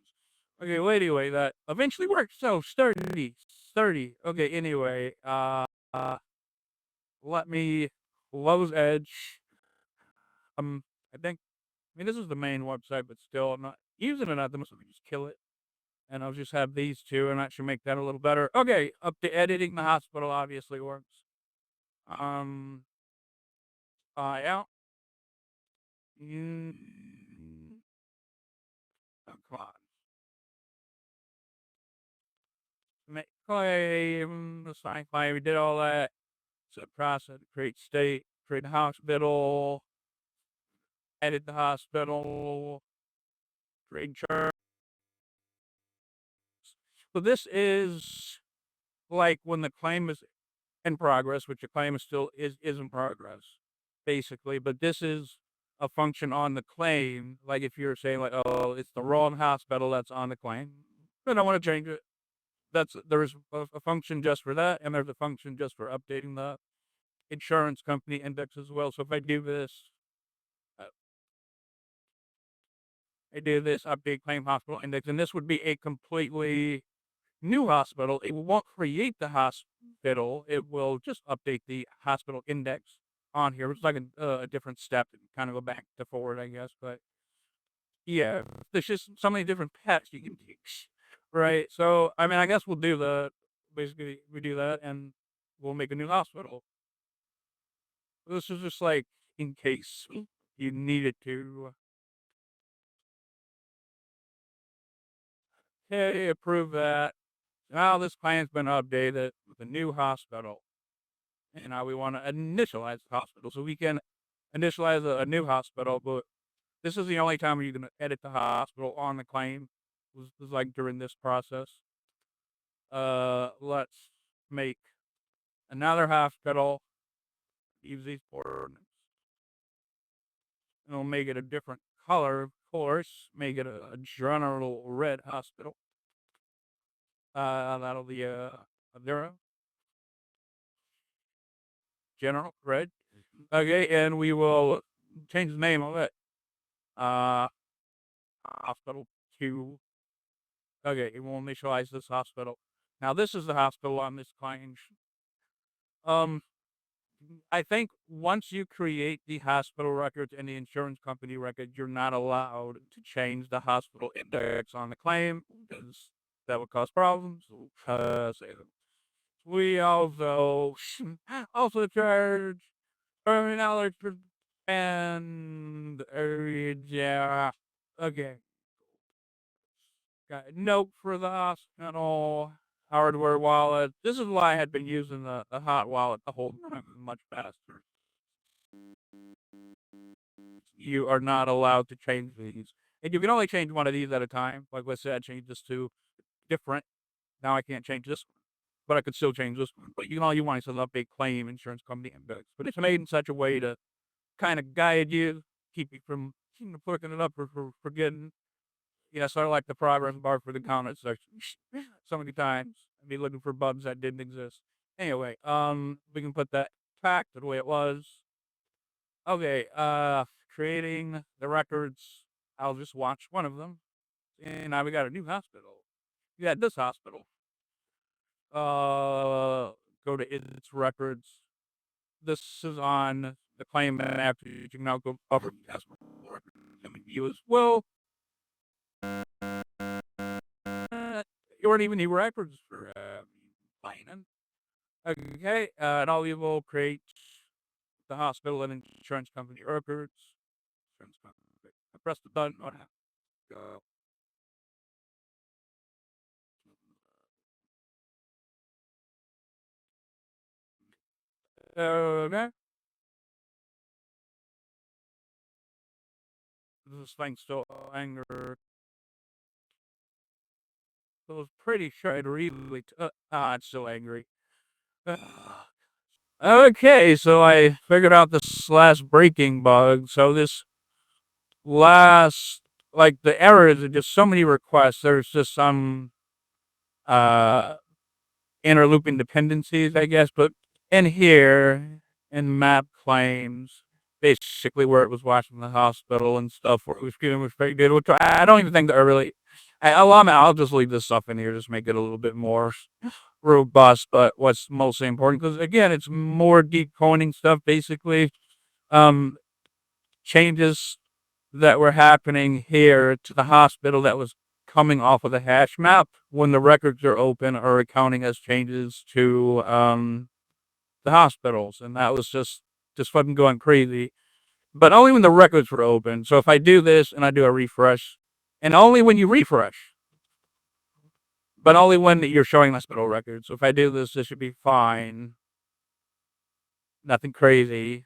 Okay, well, anyway, that eventually worked. So sturdy. Okay, anyway, let me close Edge. I think, I mean, this is the main website, but still, I'm not using it at the moment. So let me just kill it. And I'll just have these two, and that should make that a little better. Okay, up to editing the hospital obviously works. Yeah. Mm, oh, come on. Make claim, assign claim. We did all that. So process, create state, create the hospital, edit the hospital, create insurance. So this is like when the claim is in progress, which the claim is still is in progress, basically. But this is a function on the claim. Like if you're saying like, oh, it's the wrong hospital that's on the claim, then I want to change it. There's a function just for that, and there's a function just for updating the insurance company index as well. So if I do this, uh, I do this update claim hospital index, and this would be a completely new hospital. It won't create the hospital. It will just update the hospital index on here. It's like a different step and kind of go back to forward, I guess. But yeah, there's just so many different paths you can take, right? So I mean, I guess we'll do the basically we do that and we'll make a new hospital. This is just like in case you needed to. Hey, approve that. Now this client's been updated with a new hospital. And now we want to initialize the hospital. So we can initialize a new hospital, but this is the only time you can edit the hospital on the claim. Was like during this process. Let's make another hospital. Use these coordinates. And we'll make it a different color, of course. Make it a general red hospital. That'll be a zero. General red. Okay, and we will change the name of it. Hospital 2. Okay, it will initialize this hospital. Now this is the hospital on this client. Um, I think once you create the hospital records and the insurance company record, you're not allowed to change the hospital index on the claim because that would cause problems. We also charge $30 per and yeah. Okay. Got a note for the hospital hardware wallet. This is why I had been using the hot wallet the whole time, much faster. You are not allowed to change these. And you can only change one of these at a time. Like let's say I change this to different. Now I can't change this one. But I could still change this one. But all you want is an update claim insurance company index. But it's made in such a way to kind of guide you, keep you from picking it up or forgetting. sort of like the progress bar for the comment section. So many times I'd be looking for bugs that didn't exist. Anyway, we can put that back to the way it was. Okay, creating the records. I'll just watch one of them. And now we got a new hospital. We got this hospital. Go to its records. This is on the claim after you can now go over the hospital records. You as well. You weren't even need records for mining. Okay, and all you will create the hospital and insurance company records. Insurance company. I press the button. What happened? Okay. This thing's still angry. I was pretty sure I'd really. It's still angry. Okay, so I figured out this last breaking bug. So this last, like the errors are just so many requests. There's just some uh interlooping dependencies, I guess. But in here, in map claims, basically where it was watching the hospital and stuff, where it was getting restricted, which I don't even think that I really. I'll just leave this stuff in here, just make it a little bit more robust. But what's mostly important, because again, it's more deep coding stuff, basically. Um, changes that were happening here to the hospital that was coming off of the hash map when the records are open are accounting as changes to the hospitals, and that was just fucking going crazy. But only when the records were open. So if I do this and I do a refresh, and only when you refresh, but only when you're showing hospital records. So if I do this, this should be fine. Nothing crazy.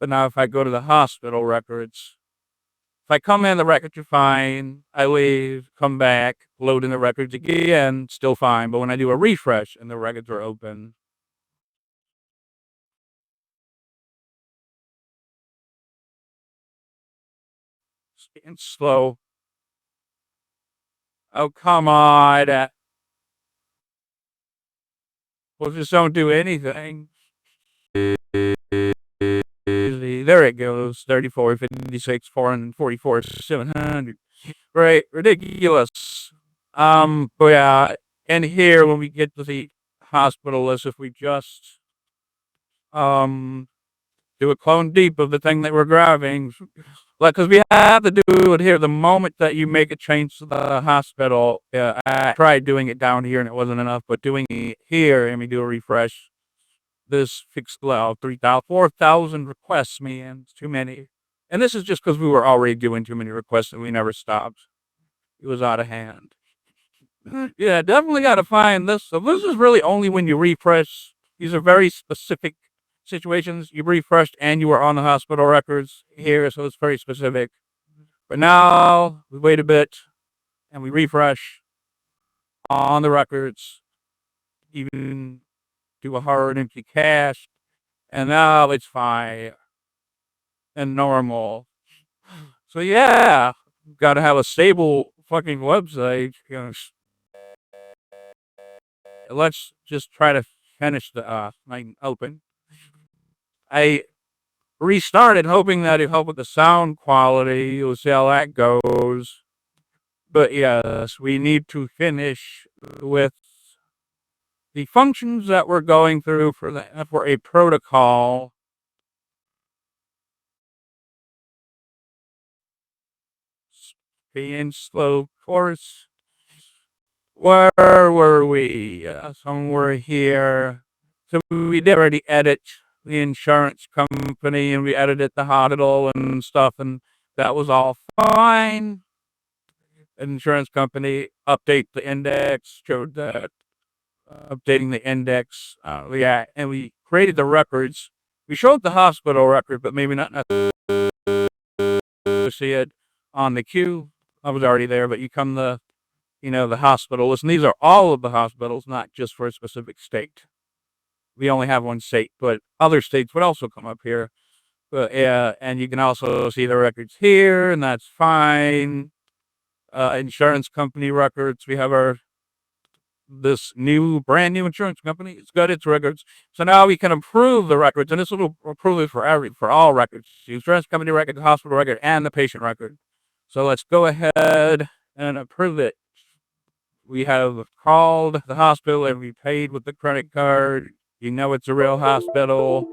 But now if I go to the hospital records, if I come in, the records are fine. I leave, come back, load in the records again, still fine. But when I do a refresh and the records are open, it's slow. Oh, come on. Well, just don't do anything. There it goes. 34, 56, 444, 700. Right. Ridiculous. But yeah. And here, when we get to the hospital list, if we just, um, do a clone deep of the thing that we're grabbing, like, because we have to do it here the moment that you make a change to the hospital. Yeah, I tried doing it down here and it wasn't enough, but doing it here and we do a refresh, this fixed 3,000, 4,000 requests, man. It's too many. And this is just because we were already doing too many requests and we never stopped. It was out of hand. Yeah, definitely got to find this. So this is really only when you refresh. These are very specific situations. You refreshed and you were on the hospital records here, so it's very specific. But now we wait a bit and we refresh on the records, even do a hard empty cache, and now it's fine and normal. So yeah, got to have a stable fucking website. Let's just try to finish the thing open. I restarted hoping that it'd help with the sound quality. We'll see how that goes. But yes, we need to finish with the functions that we're going through for the M4A protocol. Being slow, of course. Where were we? Somewhere here. So we did already edit the insurance company and we edited the hospital and stuff, and that was all fine. Insurance company update the index, showed that updating the index. Yeah, and we created the records. We showed the hospital record, but maybe not necessarily see it on the queue. I was already there, but you come the hospitals, and these are all of the hospitals, not just for a specific state. We only have one state, but other states would also come up here. But yeah, and you can also see the records here, and that's fine. insurance company records. We have this brand new insurance company. It's got its records. So now we can approve the records, and this will approve it for all records: the insurance company record, the hospital record, and the patient record. So let's go ahead and approve it. We have called the hospital and we paid with the credit card. You know it's a real hospital.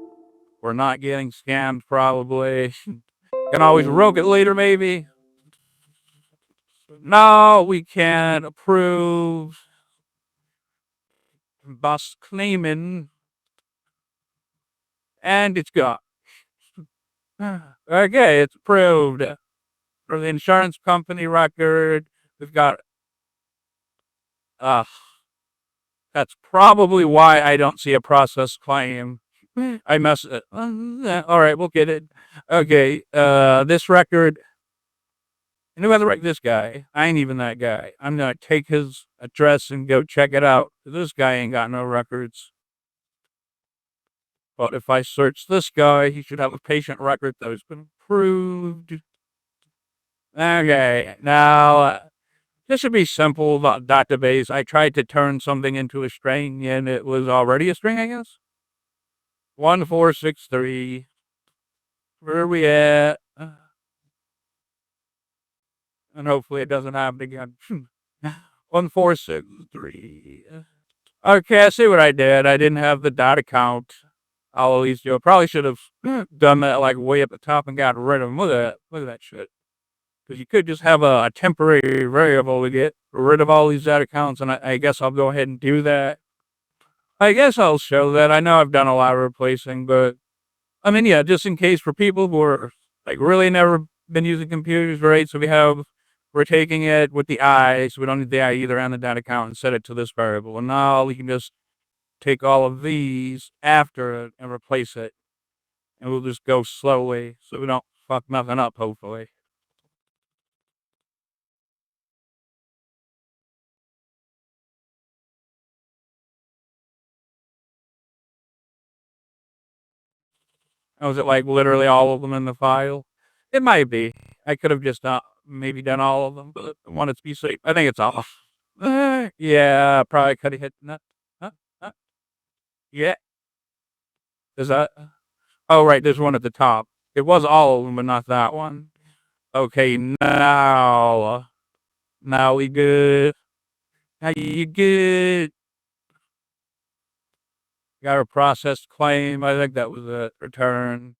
We're not getting scammed, probably. Can always rogue it later, maybe. No, we can approve. Bus claiming, and it's gone. Okay, it's approved. For the insurance company record, we've got, uh, that's probably why I don't see a process claim. I messed it. All right, we'll get it. Okay, this record, and who had to write this guy? I ain't even that guy. I'm gonna take his address and go check it out. This guy ain't got no records. But if I search this guy, he should have a patient record that has been approved. Okay, now this should be simple. The database. I tried to turn something into a string, and it was already a string, I guess. 1463. Where are we at? And hopefully it doesn't happen again. 1463. Okay, I see what I did. I didn't have the dot account. I'll at least do. Probably should have done that like way at the top and got rid of them. Look at that. Look at that shit. Because you could just have a temporary variable to get rid of all these dot accounts, and I guess I'll go ahead and do that. I guess I'll show that. I know I've done a lot of replacing, but I mean, yeah, just in case for people who are like really never been using computers, right? So we're taking it with the I, so we don't need the I either on the dot account and set it to this variable. And now we can just take all of these after it and replace it. And we'll just go slowly so we don't fuck nothing up, hopefully. Oh, is it like literally all of them in the file? It might be. I could have just maybe done all of them, but I wanted to be safe. I think it's off. Yeah, probably could have hit that. Huh? Huh? Yeah. Is that? Oh, right. There's one at the top. It was all of them, but not that one. Okay, now we good. Now you good. Got a processed claim. I think that was a return.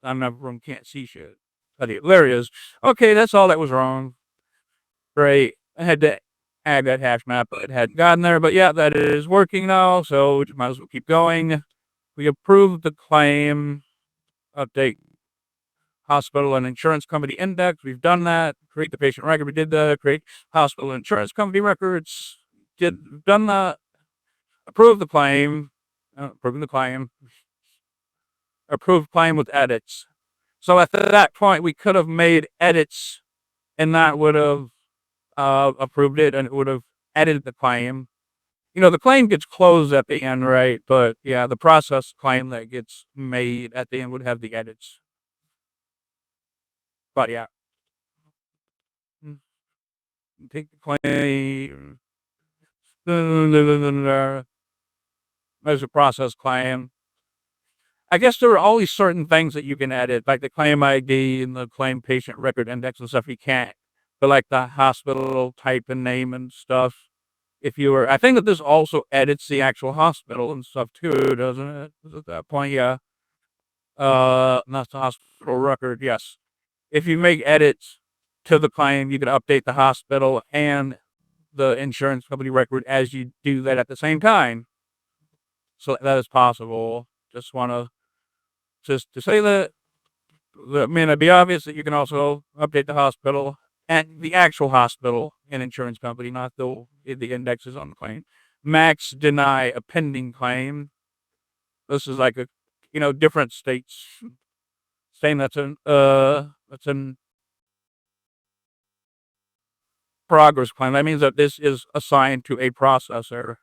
I'm not from can't see shit. There he is. Okay, that's all that was wrong. Great. I had to add that hash map, but it hadn't gotten there. But yeah, that is working now, so we might as well keep going. We approved the claim. Update hospital and insurance company index. We've done that. Create the patient record. We did that. Create hospital and insurance company records. Done that. Approve the claim. Approving the claim. Approved claim with edits. So at that point, we could have made edits, and that would have approved it, and it would have edited the claim. You know, the claim gets closed at the end, right? But yeah, the process claim that gets made at the end would have the edits. But yeah, take the claim. There's a process claim. I guess there are always certain things that you can edit, like the claim ID and the claim patient record index and stuff. You can't, but like the hospital type and name and stuff. If you were, I think that this also edits the actual hospital and stuff too, doesn't it? At that point, yeah. Not the hospital record. Yes. If you make edits to the claim, you can update the hospital and the insurance company record as you do that at the same time. So that is possible. Just want to to say that. I mean, it'd be obvious that you can also update the hospital and the actual hospital and insurance company, not the indexes on the claim. Max deny a pending claim. This is like a, different states saying that's an progress claim. That means that this is assigned to a processor,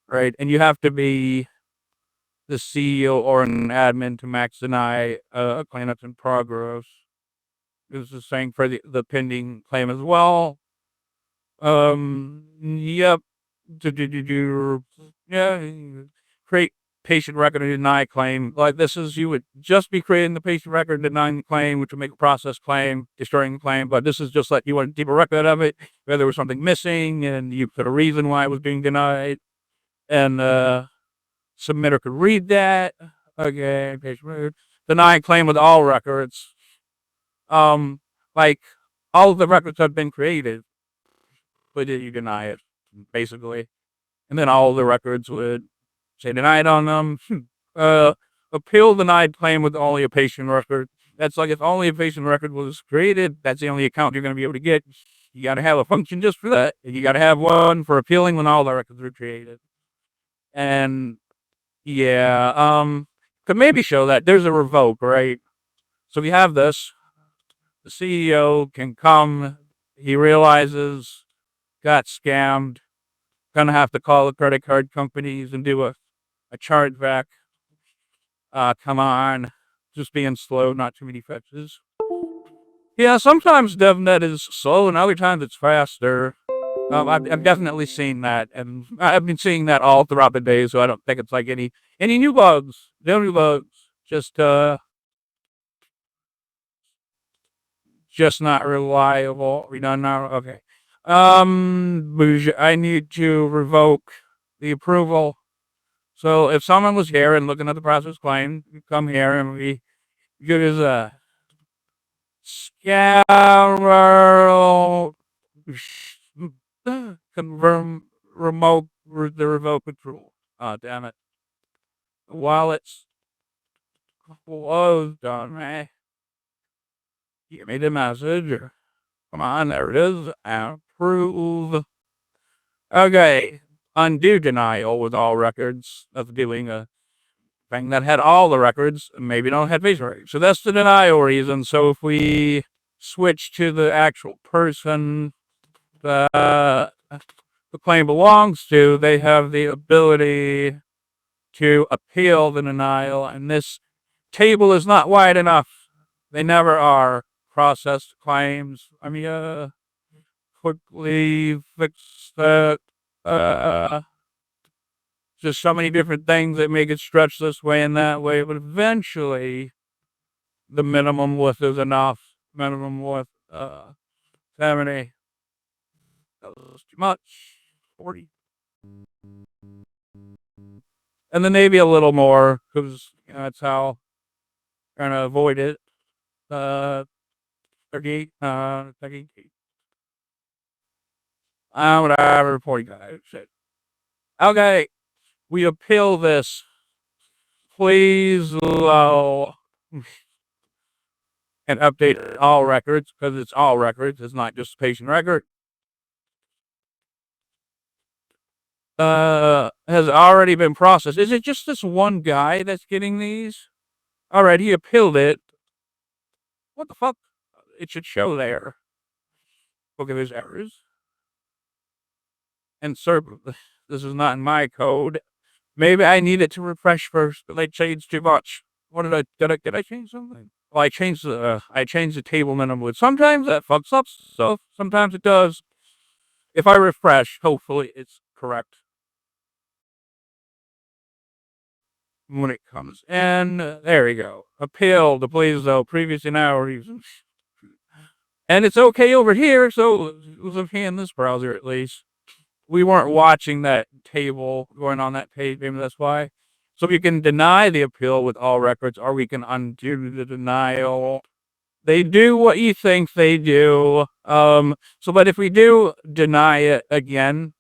right? And you have to be the CEO or an admin to max deny a claim that's in progress. is the same for the pending claim as well. Yep. Yeah. Create patient record and deny claim. Like this is, you would just be creating the patient record and denying the claim, which would make a process claim, destroying the claim. But this is just like you want to keep a record of it, whether there was something missing and you put a reason why it was being denied. And submitter could read that. Okay, patient record. Deny claim with all records. Like all of the records have been created, but you deny it, basically. And then all of the records would say denied on them. uh, Appeal denied claim with only a patient record. That's like if only a patient record was created, that's the only account you're going to be able to get. You got to have a function just for that. You got to have one for appealing when all the records are created. And yeah, could maybe show that there's a revoke, right? So we have this. The CEO can come. He realizes got scammed. Gonna have to call the credit card companies and do a chargeback. Come on. Just being slow, not too many fetches. Yeah, sometimes DevNet is slow and other times it's faster. I've definitely seen that, and I've been seeing that all throughout the day, so I don't think it's like any new bugs. No new bugs. Just not reliable. We done now? Okay. I need to revoke the approval. So if someone was here and looking at the process claim, you come here and we give us a scour confirm the revoke approval. Oh, damn it. Wallet's closed on me. Give me the message. Come on, there it is. Approve. Okay. Undo denial with all records of doing a thing that had all the records, maybe don't have patient records. So that's the denial reason. So if we switch to the actual person the claim belongs to, they have the ability to appeal the denial, and this table is not wide enough. They never are. Processed claims. Quickly fix that. Just so many different things that make it stretch this way and that way, but eventually the minimum width is enough. Minimum width, 70. That was too much. 40. And then maybe a little more, because that's how I'm trying to avoid it. 38, 38. Whatever, 45. Shit. Okay, we appeal this. Please low. And update all records, because it's all records. It's not just patient record. Has already been processed. Is it just this one guy that's getting these? Alright, he appealed it. What the fuck? It should show there. Look at his errors. And this is not in my code. Maybe I need it to refresh first, but I changed too much. What did I change something? Well, I changed the table minimum. Sometimes that fucks up stuff. Sometimes it does. If I refresh, hopefully it's correct when it comes. And there we go. Appeal the please though previous in our reasons. And it's okay over here, so it was okay in this browser at least. We weren't watching that table going on that page, maybe that's why. So we can deny the appeal with all records, or we can undo the denial. They do what you think they do. But if we do deny it again,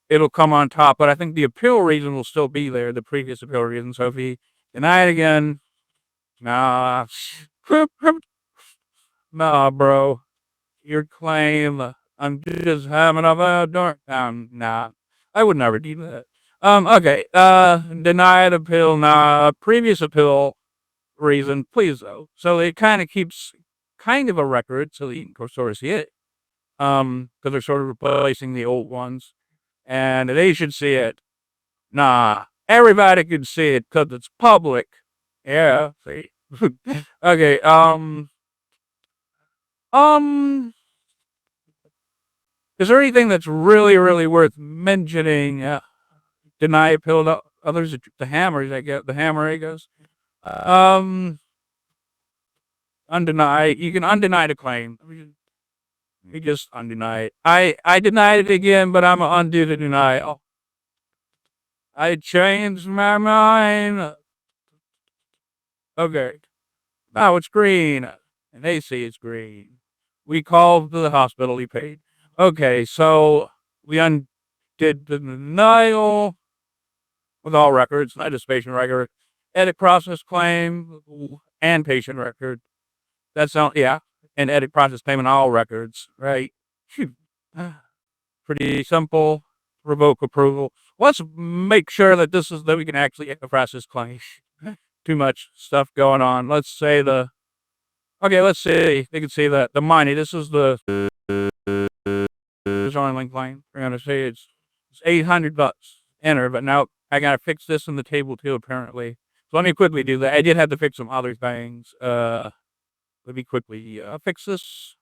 it'll come on top. But I think the appeal reason will still be there, the previous appeal reason. So if we deny it again, nah, nah, bro, your claim, I'm just having a bad dark time. Nah, I would never do that. Okay, denied appeal, nah, previous appeal reason, please though. So it kind of keeps kind of a record so that you can sort of see it. Because they're sort of replacing the old ones. And they should see it. Nah, everybody can see it because it's public. Yeah, see. Okay, Is there anything that's really, really worth mentioning? Deny appeal to others, the hammers, I guess, the hammer, I guess. Um, undeny, you can undeny the claim. You just undeny it. I denied it again, but I'm gonna undo the denial. I changed my mind. Okay. Now it's green. And they say it's green. We called the hospital, he paid. Okay, so we undid the denial with all records, not just patient record, edit process claim, and patient record. That's all, yeah. And edit process claim and all records, right? Phew. Pretty simple. Revoke approval. Let's make sure that that we can actually process claim. Too much stuff going on. Let's say okay, let's see. They can see that the money. This is the design link line. We're gonna say it's $800. Enter, but now I gotta fix this in the table too, apparently. So let me quickly do that. I did have to fix some other things. Let me quickly fix this.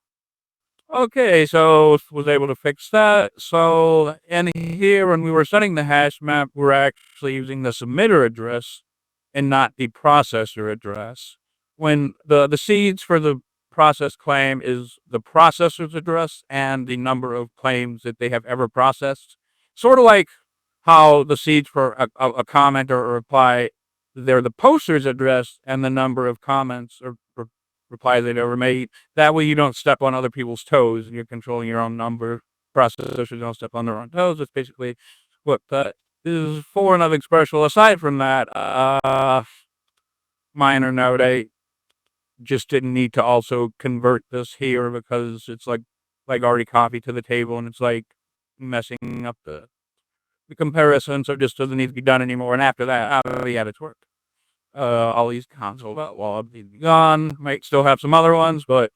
Okay, so was able to fix that. So, and here when we were setting the hash map, we're actually using the submitter address and not the processor address. When the seeds for the process claim is the processor's address and the number of claims that they have ever processed. Sort of like how the seeds for a comment or a reply, they're the poster's address and the number of comments or replies they've ever made. That way you don't step on other people's toes and you're controlling your own number. Processors don't step on their own toes. That's basically what that is for. Nothing special. Aside from that, minor note, I just didn't need to also convert this here because it's like already copied to the table and it's like messing up the comparison, so it just doesn't need to be done anymore. And after that, yeah, it's worked. All these console logs need to be gone. Might still have some other ones, but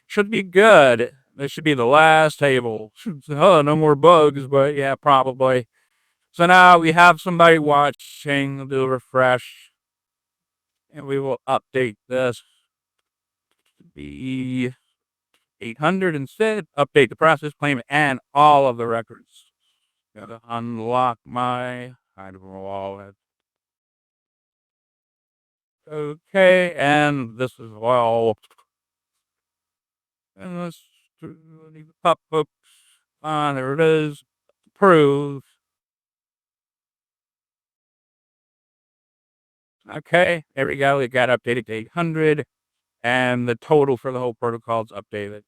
should be good. This should be the last table. Oh, no more bugs, but yeah, probably. So now we have somebody watching. We'll do a refresh, and we will update this to be 800 instead. Update the process claim and all of the records. Gotta unlock my hide wallet. Okay, and this is well. And let's pop up. There it is. Prove. Okay, there we go. It got updated to 800, and the total for the whole protocol is updated.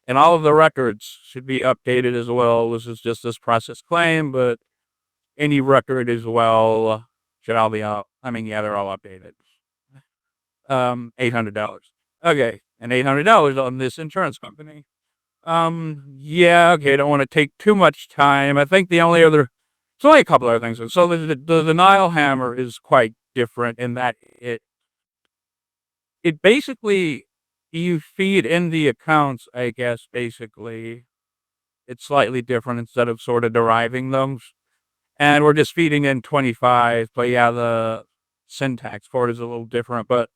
And all of the records should be updated as well. This is just this process claim, but any record as well should all be out. I mean, yeah, they're all updated. $800. Okay, and $800 on this insurance company. Yeah, okay, don't want to take too much time. I think the only other, it's only a couple other things. So the denial hammer is quite different in that it basically, you feed in the accounts, I guess, basically. It's slightly different instead of sort of deriving them. And we're just feeding in 25, but yeah, the syntax for it is a little different. But,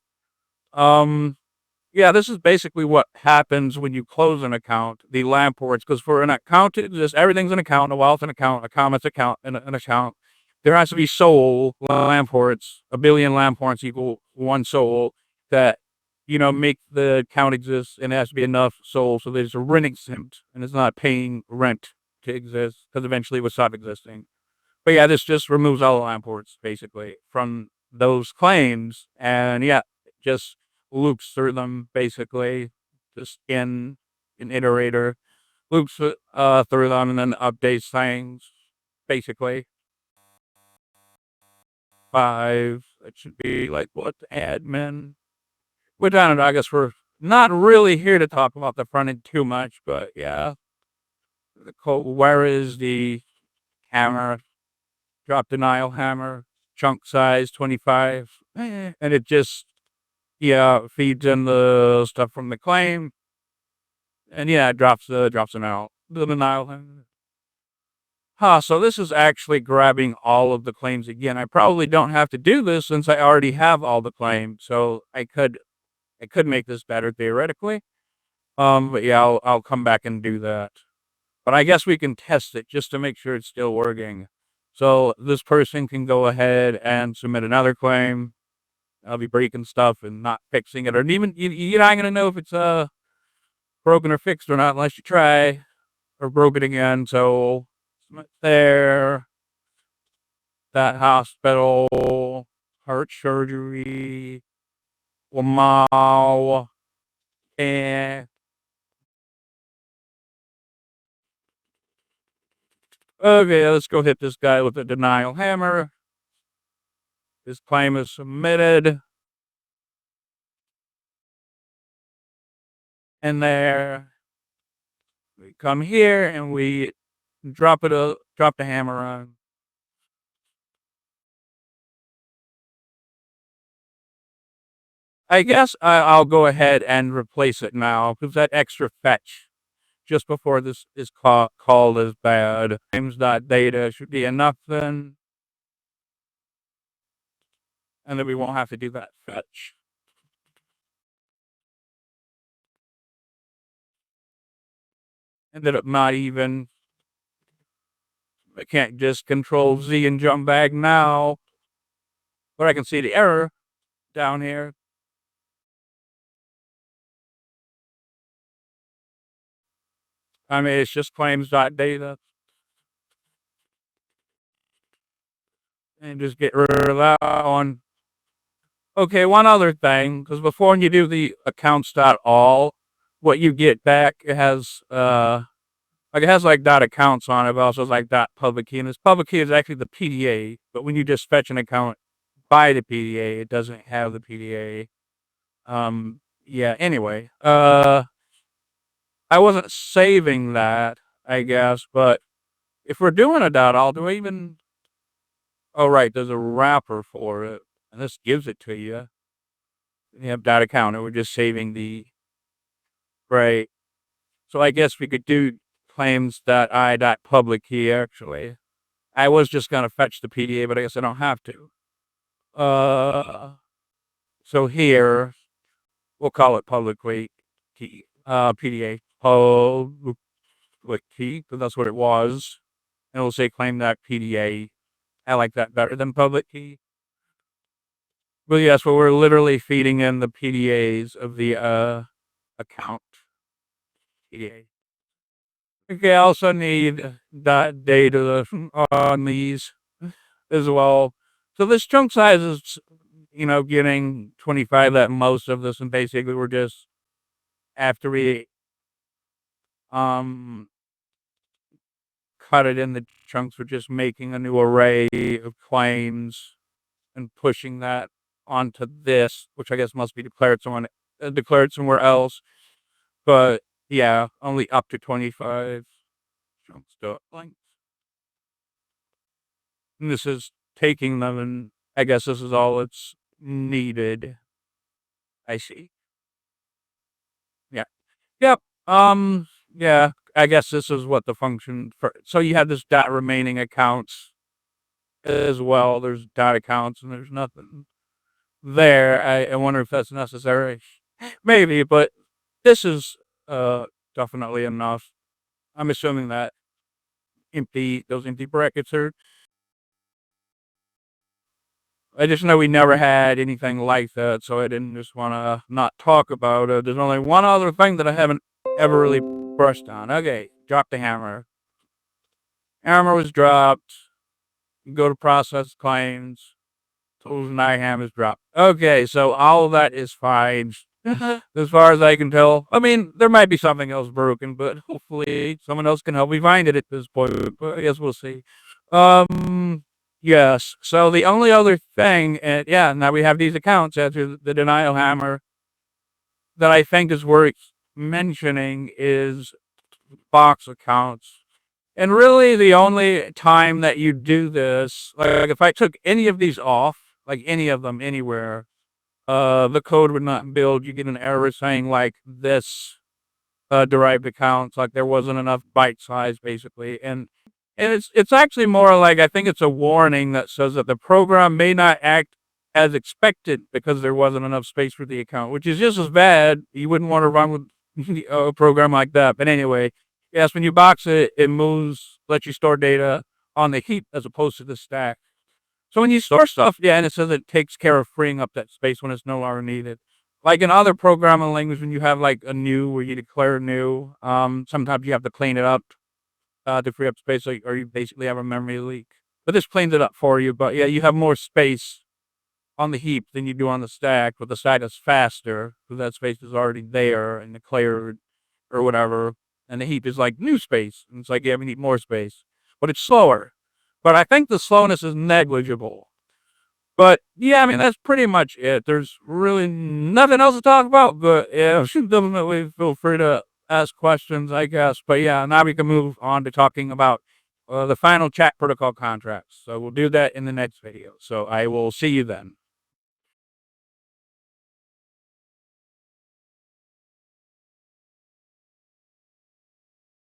yeah, this is basically what happens when you close an account, the LAMP ports, because for an account to exist, everything's an account, a wallet's an account, a comment's account, and an account. There has to be soul LAMP ports, a billion LAMP ports equal one soul that, make the account exist, and it has to be enough soul so there's a rent exempt, and it's not paying rent to exist, because eventually it will stop existing. But yeah, this just removes all the LAMP ports, basically, from those claims, and yeah, just loops through them basically, just in an iterator, loops through them and then updates things basically. 5, it should be like what, admin, which I don't know, I guess we're not really here to talk about the front end too much, but yeah, the code, where is the hammer, drop denial hammer, chunk size 25, and it just, yeah, feeds in the stuff from the claim. And yeah, it drops them out. The denial. So this is actually grabbing all of the claims again. I probably don't have to do this since I already have all the claims. So I could make this better theoretically. But yeah, I'll come back and do that. But I guess we can test it just to make sure it's still working. So this person can go ahead and submit another claim. I'll be breaking stuff and not fixing it, or even you're not gonna know if it's broken or fixed or not unless you try or broke it again. So there, that hospital, heart surgery, wow, and okay, let's go hit this guy with a denial hammer. His claim is submitted. And there, we come here and we drop the hammer on. I guess I'll go ahead and replace it now because that extra fetch just before this is called is bad. Claims.data should be enough then, and then we won't have to do that fetch. Ended up not even. I can't just control Z and jump back now, but I can see the error down here. I mean, it's just claims.data. And just get rid of that one. Okay, one other thing, because before you do the accounts.all, what you get back, it has like it has like dot accounts on it, but also like dot public key. And this public key is actually the PDA, but when you just fetch an account by the PDA, it doesn't have the PDA. Yeah, anyway. I wasn't saving that, I guess, but if we're doing a dot all, do I even oh right, there's a wrapper for it. And this gives it to you. You have dot account, and we're just saving the right. So I guess we could do claims.i.public key actually. I was just gonna fetch the PDA, but I guess I don't have to. So here we'll call it public key. PDA public key because that's what it was, and we'll say claim.pda. I like that better than public key. But yes, but we're literally feeding in the PDAs of the account PDA. Okay, I also need that data on these as well. So this chunk size is, getting 25 at most of this, and basically we're just after we um cut it in the chunks, we're just making a new array of claims and pushing that onto this, which I guess must be declared somewhere else. But yeah, only up to 25 chunks to length. And this is taking them, and I guess this is all it's needed. I see. Yeah. Yep. Yeah. I guess this is what the function for. So you have this dot remaining accounts as well. There's dot accounts, and there's nothing there. I wonder if that's necessary. Maybe, but this is definitely enough. I'm assuming that those empty brackets are. I just know we never had anything like that, so I didn't just want to not talk about it. There's only one other thing that I haven't ever really brushed on. Okay, drop the hammer. Hammer was dropped. You go to process claims. Tools and hammer is dropped. Okay, so all of that is fine. As far as I can tell. I mean, there might be something else broken, but hopefully someone else can help me find it at this point. But I guess we'll see. Yes. So the only other thing, and yeah, now we have these accounts after the denial hammer that I think is worth mentioning is box accounts. And really, the only time that you do this, like if I took any of these off, like any of them anywhere, the code would not build. You get an error saying like this derived accounts, like there wasn't enough byte size, basically. And it's actually more like I think it's a warning that says that the program may not act as expected because there wasn't enough space for the account, which is just as bad. You wouldn't want to run with a program like that. But anyway, yes, when you box it, it moves, lets you store data on the heap as opposed to the stack. So when you store stuff, yeah, and it says it takes care of freeing up that space when it's no longer needed. Like in other programming languages, when you have like a new where you declare new, sometimes you have to clean it up to free up space, like, or you basically have a memory leak. But this cleans it up for you. But yeah, you have more space on the heap than you do on the stack, but the stack is faster because that space is already there and declared or whatever. And the heap is like new space. And it's like, yeah, we need more space. But it's slower. But I think the slowness is negligible. But yeah, I mean, that's pretty much it. There's really nothing else to talk about. But yeah, definitely feel free to ask questions, I guess. But yeah, now we can move on to talking about the final chat protocol contracts. So we'll do that in the next video. So I will see you then.